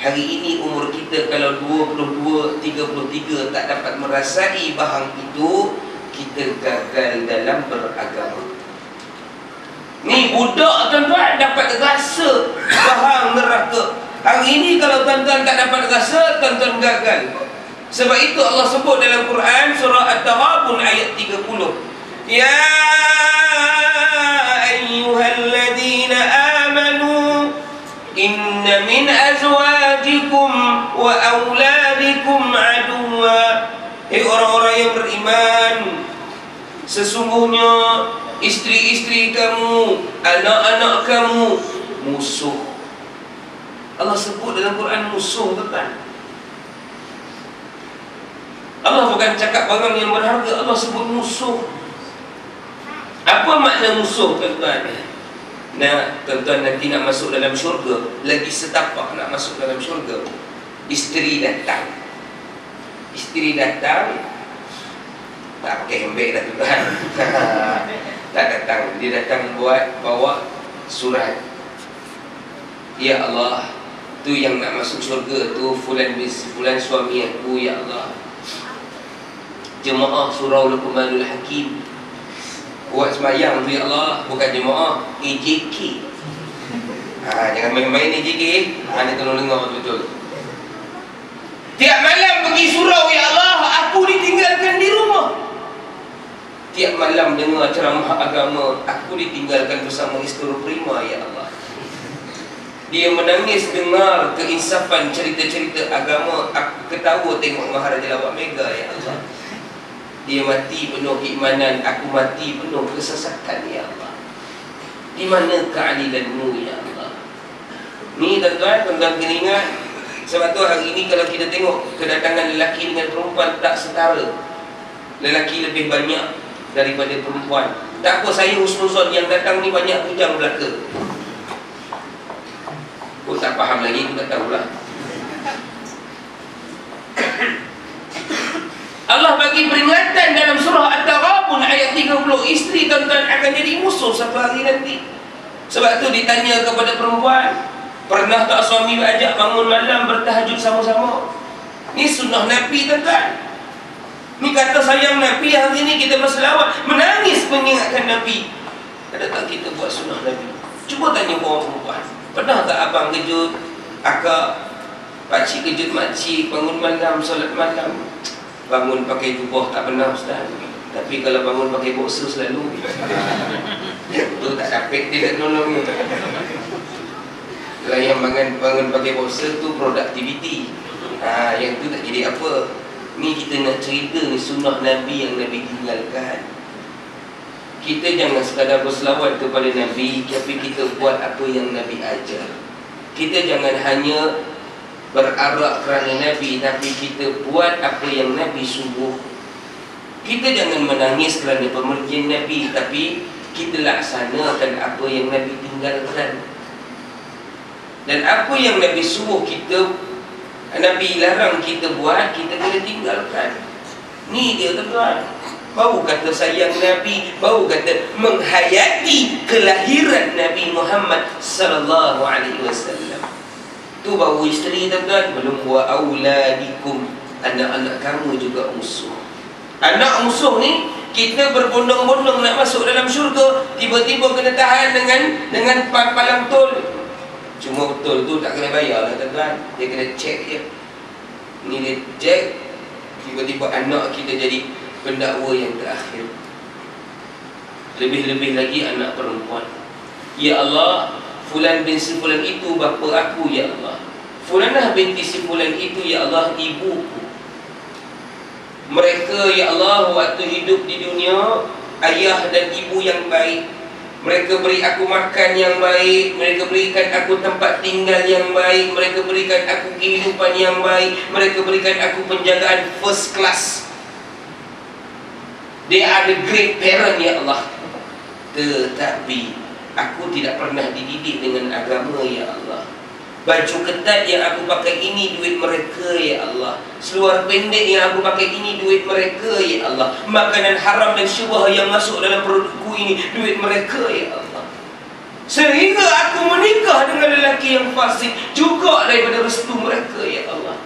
Hari ini umur kita kalau 22, 33 tak dapat merasai bahang itu, kita gagal dalam beragama. Ni budak, tuan-tuan, dapat rasa bahang neraka. Hari ini kalau tuan-tuan tak dapat rasa, tuan-tuan gagal. Sebab itu Allah sebut dalam Quran surah At-Taghabun ayat 30. Ya ayyuhalladzina amanu inna min azwajikum wa auladikum aduwwa. Hei orang-orang yang beriman, sesungguhnya isteri-isteri kamu, anak-anak kamu musuh. Allah sebut dalam Quran musuh, tuan. Allah bukan cakap barang yang berharga, Allah sebut musuh. Apa makna musuh, tuan-tuan? Nah, tuan-tuan nanti nak masuk dalam syurga, lagi setapak nak masuk dalam syurga. Isteri datang, tak pakai hembek dah, tuan. Tak datang, dia datang bawa surat. Ya Allah, tu yang nak masuk syurga tu fulan suami aku, ya Allah. Jemaah surau Luqmanul Hakim buat sembahyang tu, ya Allah. Bukan jemaah EJK. Jangan main-main EJK. Ni tolong dengar betul-betul. Tiap malam pergi surau, ya Allah, aku ditinggalkan di rumah. Tiap malam dengar ceramah agama, aku ditinggalkan bersama isteri prima, ya Allah. Dia menangis dengar keinsafan cerita-cerita agama, aku ketawa tengok Maharaja Lawak Mega, ya Allah. Dia mati penuh keimanan, aku mati penuh kesesatan, ya Allah. Di mana keadilanmu, ya Allah? Ni tuan-tuan kena ingat. Sebab tu hari ini kalau kita tengok kedatangan lelaki dengan perempuan tak setara. Lelaki lebih banyak daripada perempuan. Tak apa, saya husnuzon yang datang ni banyak hujang belaka. Oh, tak faham lagi, aku tak tahulah. Allah bagi peringatan dalam surah At-Taghabun ayat 30. Isteri, tuan-tuan, akan jadi musuh satu hari nanti. Sebab tu ditanya kepada perempuan, pernah tak suami ajak bangun malam bertahajud sama-sama? Ni sunnah Nabi, tuan-tuan. Ni kata sayang Nabi. Hari ni kita berselawat, menangis mengingatkan Nabi. Ada tak kita buat sunnah Nabi? Cuba tanya orang perempuan, pernah tak abang kejut akak, pakcik kejut makcik bangun malam, solat malam? Bangun pakai jubah tak pernah, ustaz. Tapi kalau bangun pakai boxer selalu. Tu tak dapat dia nak nolong. Kalau yang bangun pakai boxer tu productivity. Yang tu tak jadi apa. Ni kita nak cerita ni sunnah Nabi yang Nabi tinggalkan. Kita jangan sekadar berselawat kepada Nabi, tapi kita buat apa yang Nabi ajar. Kita jangan hanya berarak kerana Nabi, tapi kita buat apa yang Nabi suruh. Kita jangan menangis kerana pemergian Nabi, tapi kita laksanakan apa yang Nabi tinggalkan. Dan apa yang Nabi suruh kita, Nabi larang kita buat, kita kena tinggalkan. Ni dia tuan-tuan. Baru kata sayang Nabi, baru kata menghayati kelahiran Nabi Muhammad sallallahu alaihi wasallam. Tu baru isteri tuan-tuan, belum wa auladikum, anak-anak kamu juga musuh. Anak musuh ni kita berbondong-bondong nak masuk dalam syurga, tiba-tiba kena tahan dengan palang tol. Cuma betul tu tak kena bayar lah tuan-tuan. Dia kena cek je. Ni dia cek, tiba-tiba anak kita jadi pendakwa yang terakhir. Lebih-lebih lagi anak perempuan. Ya Allah, fulan bin si fulan itu bapa aku, ya Allah. Fulanah binti si fulan itu, ya Allah, ibuku. Mereka, ya Allah, waktu hidup di dunia, ayah dan ibu yang baik. Mereka beri aku makan yang baik, mereka berikan aku tempat tinggal yang baik, mereka berikan aku kehidupan yang baik, mereka berikan aku penjagaan first class. They are the great parent, ya Allah. Tetapi aku tidak pernah dididik dengan agama, ya Allah. Baju ketat yang aku pakai ini duit mereka, ya Allah. Seluar pendek yang aku pakai ini duit mereka, ya Allah. Makanan haram dan syubhah yang masuk dalam produkku ini duit mereka, ya Allah. Sehingga aku menikah dengan lelaki yang fasik juga daripada restu mereka, ya Allah.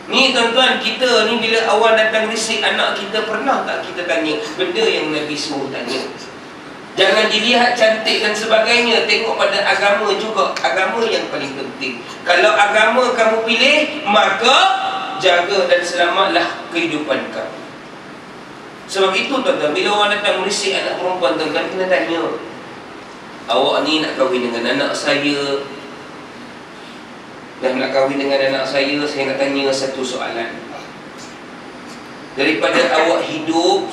Ni tuan-tuan, kita ni bila awal datang risik anak kita, pernah tak kita tanya benda yang Nabi suruh tanya? Jangan dilihat cantik dan sebagainya, tengok pada agama juga. Agama yang paling penting. Kalau agama kamu pilih, maka jaga dan selamatlah kehidupan kamu. Sebab itu tuan-tuan, bila orang datang merisik anak perempuan, tuan-tuan kena tanya, awak ni nak kahwin dengan anak saya, dan nak kahwin dengan anak saya nak tanya satu soalan. Daripada awak hidup,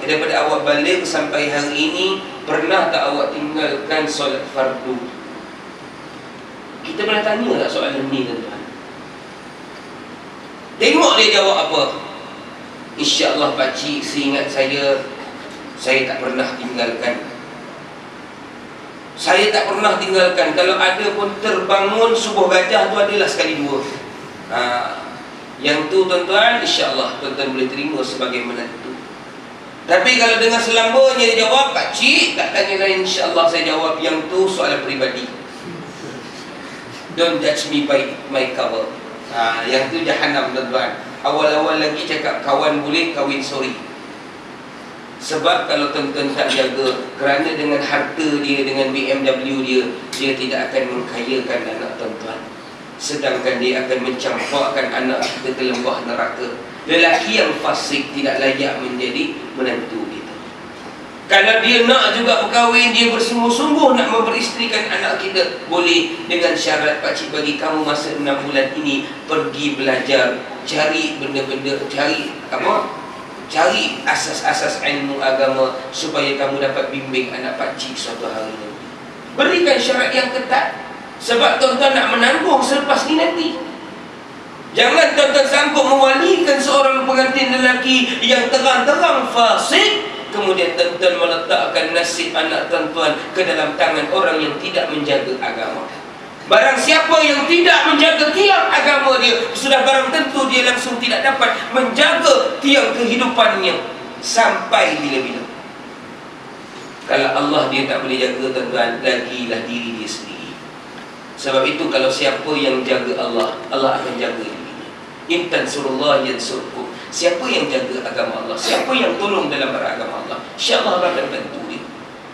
daripada awak balik sampai hari ini, pernah tak awak tinggalkan solat fardu? Kita pernah tanya tak soalan ni, tuan-tuan? Tengok dia jawab apa. InsyaAllah pakcik, seingat saya tak pernah tinggalkan. Saya tak pernah tinggalkan. Kalau ada pun terbangun subuh gajah tu adalah sekali dua. Yang tu tuan-tuan, insyaAllah tuan-tuan boleh terima sebagai menantu. Tapi kalau dengan selambanya dia jawab, pakcik tak tanya lain, insyaAllah saya jawab yang tu soalan peribadi. Don't judge me by my cover. Yang tu jahanam tuan-tuan. Awal-awal lagi cakap kawan boleh, kahwin sorry. Sebab kalau tuan-tuan tak jaga, kerana dengan harta dia, dengan BMW dia tidak akan mengkayakan anak tuan-tuan. Sedangkan dia akan mencampakkan anak kita ke lembah neraka. Lelaki yang fasik tidak layak menjadi menantu kita. Kalau dia nak juga berkahwin, dia bersungguh-sungguh nak memberistrikan anak kita, boleh, dengan syarat pakcik bagi kamu masa 6 bulan ini pergi belajar, cari benda-benda, cari asas-asas ilmu agama supaya kamu dapat bimbing anak pakcik suatu hari nanti. Berikan syarat yang ketat. Sebab tuan-tuan nak menanggung selepas ni nanti. Jangan tuan-tuan sanggup mewalikan seorang pengantin lelaki yang terang-terang fasik, kemudian tuan-tuan meletakkan nasib anak tuan-tuan ke dalam tangan orang yang tidak menjaga agama. Barang siapa yang tidak menjaga tiang agama dia, sudah barang tentu dia langsung tidak dapat menjaga tiang kehidupannya sampai bila-bila. Kalau Allah dia tak boleh jaga tuan-tuan, lagilah diri dia sendiri. Sebab itu kalau siapa yang jaga Allah, Allah akan jaga dirinya. In tansurullah yansurkum. Siapa yang jaga agama Allah, siapa yang tolong dalam beragama Allah, insya-Allah Allah akan bantu dia.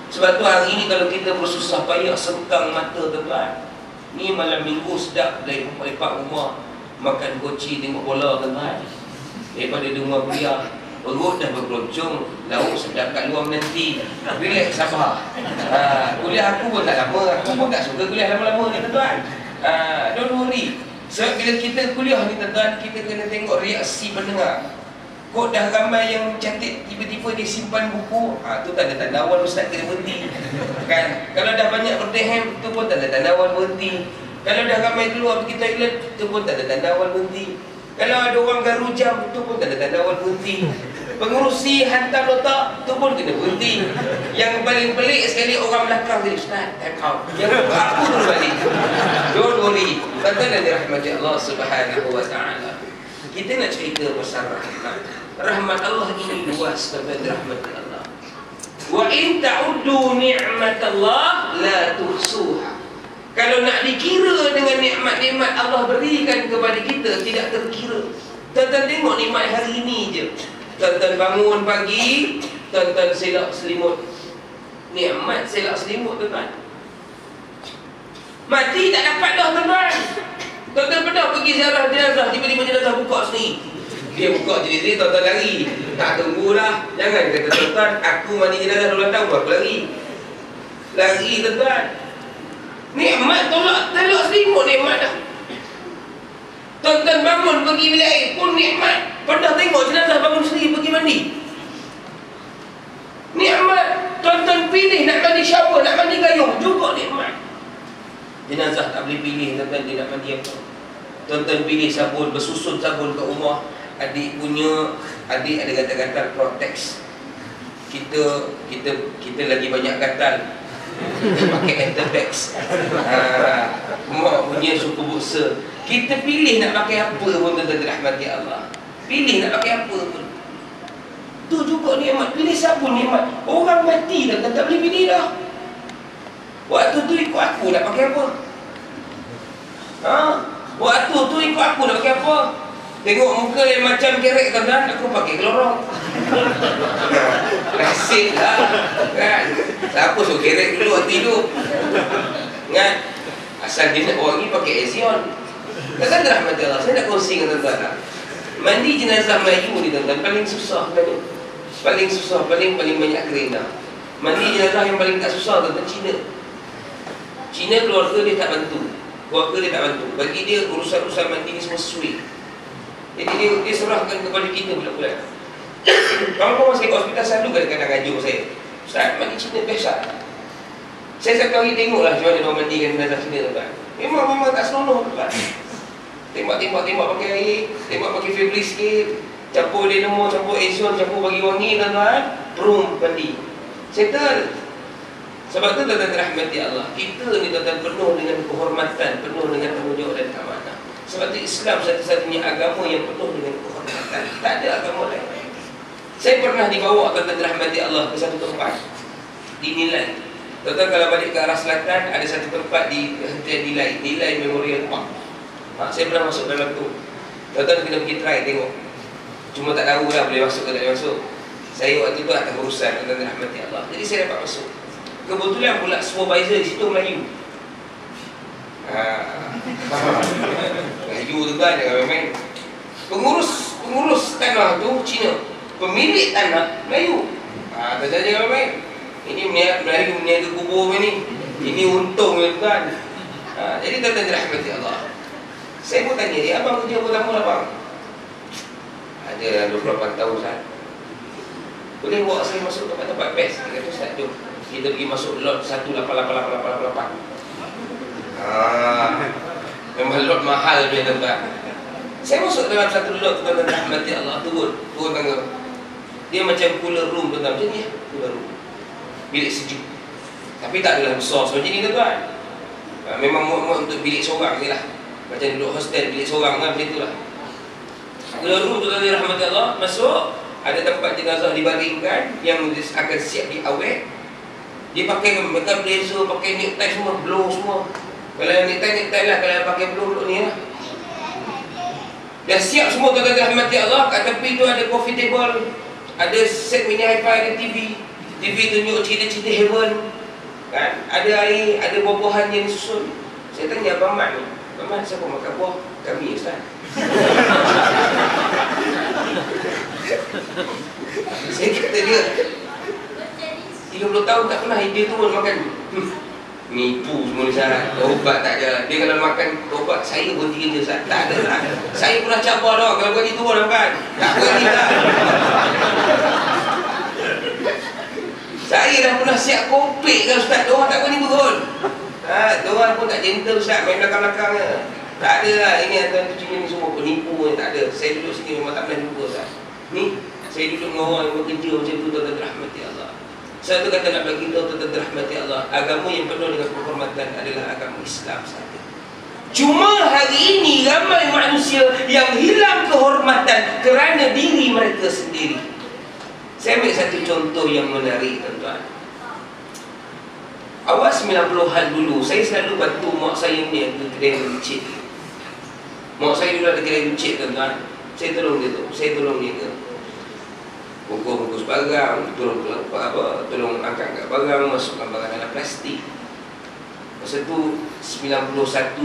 Sebab tu hari ini kalau kita bersusah payah sengkang mata tuan-tuan, ni malam minggu sedap dari lepak rumah, makan koci tengok bola tuan-tuan. Daripada di rumah kuliah, perut dah bergeloncong, lauk sedap kat luar menanti. Relax, sabar. Kuliah aku pun tak lama, aku pun tak suka kuliah lama-lama ni tuan-tuan. Don't worry. Sebab bila kita kuliah ni tuan-tuan, kita kena tengok reaksi pendengar. Kok dah ramai yang cantik, tiba-tiba dia simpan buku, tu tanda-tanda awal ustaz kena berhenti. Kan? Kalau dah banyak berdehem, tu pun tanda-tanda awal berhenti. Kalau dah ramai keluar pergi toilet, tu pun tanda-tanda awal berhenti. Kalau ada orang garu jam, tu pun tanda-tanda awal berhenti. Pengurusi hantar nota, tu pun kena berhenti. Yang paling pelik sekali orang belakang dia, ustaz, time out. Yang aku tu balik. Don't worry. Tuan-tuan dan dirahmati Allah Subhanahu wa ta'ala. Kita nak cerita pasal rahmat. Rahmat Allah ini luas, tuan-tuan dan dirahmati Allah. Wa in ta'uddu ni'matallah la tuhsuha. Kalau nak dikira dengan nikmat-nikmat Allah berikan kepada kita, tidak terkira. Tuan-tuan tengok nikmat hari ini je. Tuan-tuan bangun pagi, tuan-tuan selak selimut. Nikmat selak selimut, tuan-tuan. Mati tak dapat dah, tuan-tuan. Tuan-tuan pernah pergi ziarah jenazah, tiba-tiba jenazah buka sendiri. Dia buka jenazah, tuan-tuan lari. Tak tunggulah. Jangan kata tuan-tuan, aku mandi jenazah 12 tahun, aku lari. Lari, tuan-tuan. Nikmat tolak selimut, nikmat dah. Tuan-tuan bangun pergi bilik air pun nikmat. Pernah tengok jenazah bangun sendiri pergi mandi? Nikmat. Tuan-tuan pilih nak mandi shower, nak mandi gayung, juga nikmat. Jenazah tak boleh pilih, tuan-tuan dia nak mandi apa. Tuan-tuan pilih sabun, bersusun sabun kat rumah. Adik punya, adik ada gatal-gatal Protex. Kita lagi banyak gatal, pakai Enterbex. Mak punya suku buksa. Kita pilih nak pakai apa pun, tuan-tuan dirahmati Allah. Pilih nak pakai apa pun. Tu juga nikmat. Pilih sabun nikmat. Orang mati dah tak boleh pilih dah. Waktu tu ikut aku nak pakai apa? Waktu tu ikut aku nak pakai apa? Tengok muka yang macam kerek, tuan-tuan, aku pakai kelorong. Nasib lah, kan? Siapa suruh kerek dulu waktu hidup? Kan? Asal dia nak orang ni pakai Ezion. Tuan-tuan rahmat Allah, saya nak kongsi dengan tuan-tuan. Mandi jenazah Melayu ni, tuan-tuan, paling susah sebenarnya. Paling susah, paling banyak kerana. Mandi jenazah yang paling tak susah, tuan-tuan, Cina keluarga dia tak bantu. Keluarga dia tak bantu. Bagi dia urusan-urusan mandi ni semua sweet. Jadi dia serahkan kepada kita bulan-bulan. Kawan-kawan saya kat hospital selalu kadang-kadang ngajuk saya, ustaz, mandi Cina best tak? Saya satu hari tengoklah macam mana orang mandikan jenazah Cina, tuan-tuan. Memang tak senonoh, tuan-tuan. Tembak pakai air, tembak pakai Febreze sikit, campur Dynamo, campur Ezion, campur bagi wangi, tuan-tuan, perum mandi. Settle. Sebab tu tuan-tuan dirahmati Allah, kita ni tuan-tuan penuh dengan kehormatan, penuh dengan tanggungjawab dan amanah. Sebab tu Islam satu-satunya agama yang penuh dengan kehormatan. Tak ada agama lain. Saya pernah dibawa, tuan-tuan dirahmati Allah, ke satu tempat dinilai. Tuan-tuan kalau balik ke arah selatan, ada satu tempat di hentian nilai Memorial Park. Saya pernah masuk dalam tu. Tuan-tuan kena pergi try tengok. Cuma tak tahu lah boleh masuk ke tak boleh masuk. Saya waktu tu atas urusan, tuan-tuan dirahmati Allah. Jadi saya dapat masuk. Kebetulan pula supervisor di situ Melayu. Melayu tu kan, jangan main-main. Pengurus tanah tu Cina, pemilik tanah Melayu. Tak jangan main-main. Ini Melayu meniaga kubur ni. Ini untung kan. Jadi tuan-tuan dirahmati Allah. Saya pun tanya dia, abang kerja berapa lama abang? Ada 28 tahun Ustaz. Boleh bawa saya masuk tempat-tempat best? Dia kata, Ustaz, jom kita pergi masuk lot 1888888. Memang lot mahal dia, tuan-tuan. Saya masuk dalam satu lot, tuan-tuan rahmati Allah, turun tangga. Dia macam cooler room, tuan-tuan. Macam ni, cooler room. Bilik sejuk. Tapi tak adalah besar macam ni, tuan-tuan. Memang muat-muat untuk bilik seorang je lah. Macam duduk hostel, bilik seorang kan, macam itulah. Cooler room, tuan-tuan rahmati Allah, masuk. Ada tempat jenazah dibaringkan yang akan siap diawet. Dia pakai makeup blazer, pakai necktie semua, blow semua. Kalau yang necktie lah, kalau yang pakai blow ni lah. Dah siap semua, tuan-tuan rahmati Allah. Kat tepi tu ada coffee table, ada set mini hi-fi, ada TV tunjuk cerita-cerita heaven kan? Ada air, ada buah-buahan yang disusun. Saya tanya Abang Mat ni, Abang Mat siapa makan buah? Kami, Ustaz. Saya kata dia 30 tahun tak pernah dia turun makan. Nipu semua Ustaz. Ubat tak ada. Dia kalau makan ubat, saya berhenti kerja Ustaz. Tak ada lah. Saya pernah cabar dah. Kalau buat itu orang kan. Tak berhenti lah. Saya dah pernah siap kopek kan Ustaz. Diorang tak berhenti turun. Diorang pun tak gentle Ustaz. Main belakang-belakang je. Tak ada lah. Ini antara cucunya ni semua penipu ni. Tak ada. Saya duduk sini memang tak pernah jumpa Ustaz. Ni, saya duduk dengan orang yang bekerja macam tu. Tuan-tuan rahmati Allah. Satu kata nak bagi tahu tuan-tuan rahmati Allah, agama yang penuh dengan penghormatan adalah agama Islam sahaja. Cuma hari ini ramai manusia yang hilang kehormatan kerana diri mereka sendiri. Saya ambil satu contoh yang menarik tuan-tuan. Awal 90-an dulu, saya selalu bantu mak saya ni yang kedai runcit. Mak saya dulu ada kedai runcit tuan-tuan. Saya tolong dia tu, saya tolong dia tu. Bungkus-bungkus barang, tolong angkat barang, masukkan barang dalam plastik. Masa tu 91, 92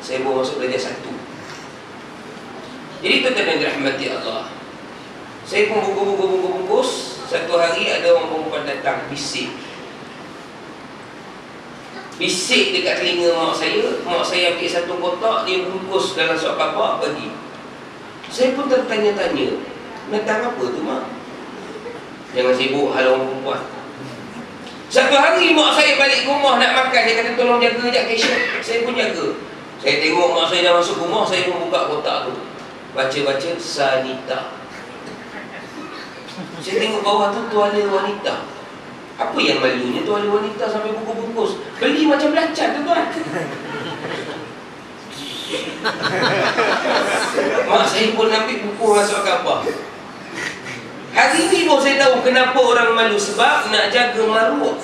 saya baru masuk darjah 1. Jadi tuan-tuan yang dirahmati Allah, saya pun bungkus. Satu hari ada orang perempuan datang bisik dekat telinga mak saya. Mak saya ambil satu kotak, dia bungkus dalam suap kapak bagi. Saya pun tertanya-tanya, datang apa tu mak? Jangan sibuk hal orang perempuan. Satu hari mak saya balik rumah nak makan, dia kata tolong jaga sekejap cashier. Saya pun jaga. Saya tengok mak saya dah masuk rumah, saya pun buka kotak tu. Baca-baca Sanita. Saya tengok bawah tu tuala wanita. Apa yang malunya tuala wanita sampai bungkus-bungkus? Beli macam belacan tuan-tuan. Mak saya pun ambil buku masuk khabar. Hari ini baru saya tahu kenapa orang malu, sebab nak jaga maruah.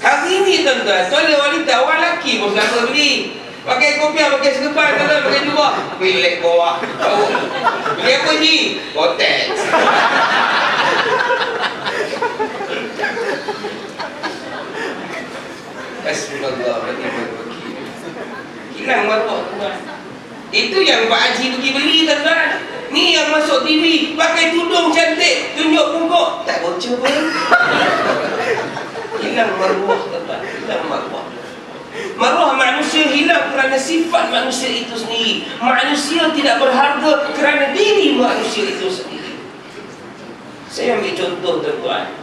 Hari ini tuan-tuan, tuala wanita, orang lelaki pun selama beli. Pakai kopiah, pakai sekepan, tuan-tuan, pakai jubah. Pilih bawah. Beli apa ni? Kotex. Bismillahirrahmanirrahim. Hilang maruah tuan-tuan. Itu yang Pak Haji pergi beli tuan-tuan. Ni yang masuk TV, pakai tudung cantik, tunjuk pungkuk, tak bocor pun. Hilang maruah tuan-tuan, hilang maruah. Maruah manusia hilang kerana sifat manusia itu sendiri. Manusia tidak berharga kerana diri manusia itu sendiri. Saya ambil contoh tuan-tuan.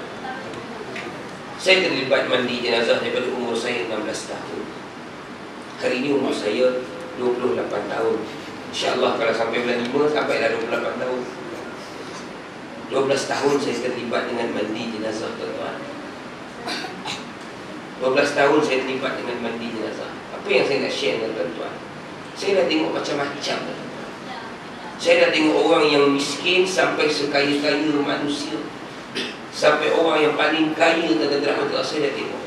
Saya terlibat mandi jenazah daripada umur saya 16 tahun. Hari ini umur saya 28 tahun. InsyaAllah kalau sampai bulan 5, sampai dah 28 tahun. 12 tahun saya terlibat dengan mandi jenazah tuan-tuan. 12 tahun saya terlibat dengan mandi jenazah. Apa yang saya nak share dengan tuan-tuan? Saya dah tengok macam-macam. Saya dah tengok orang yang miskin sampai sekaya-kaya manusia, sampai orang yang paling kaya tuan-tuan, saya dah tengok.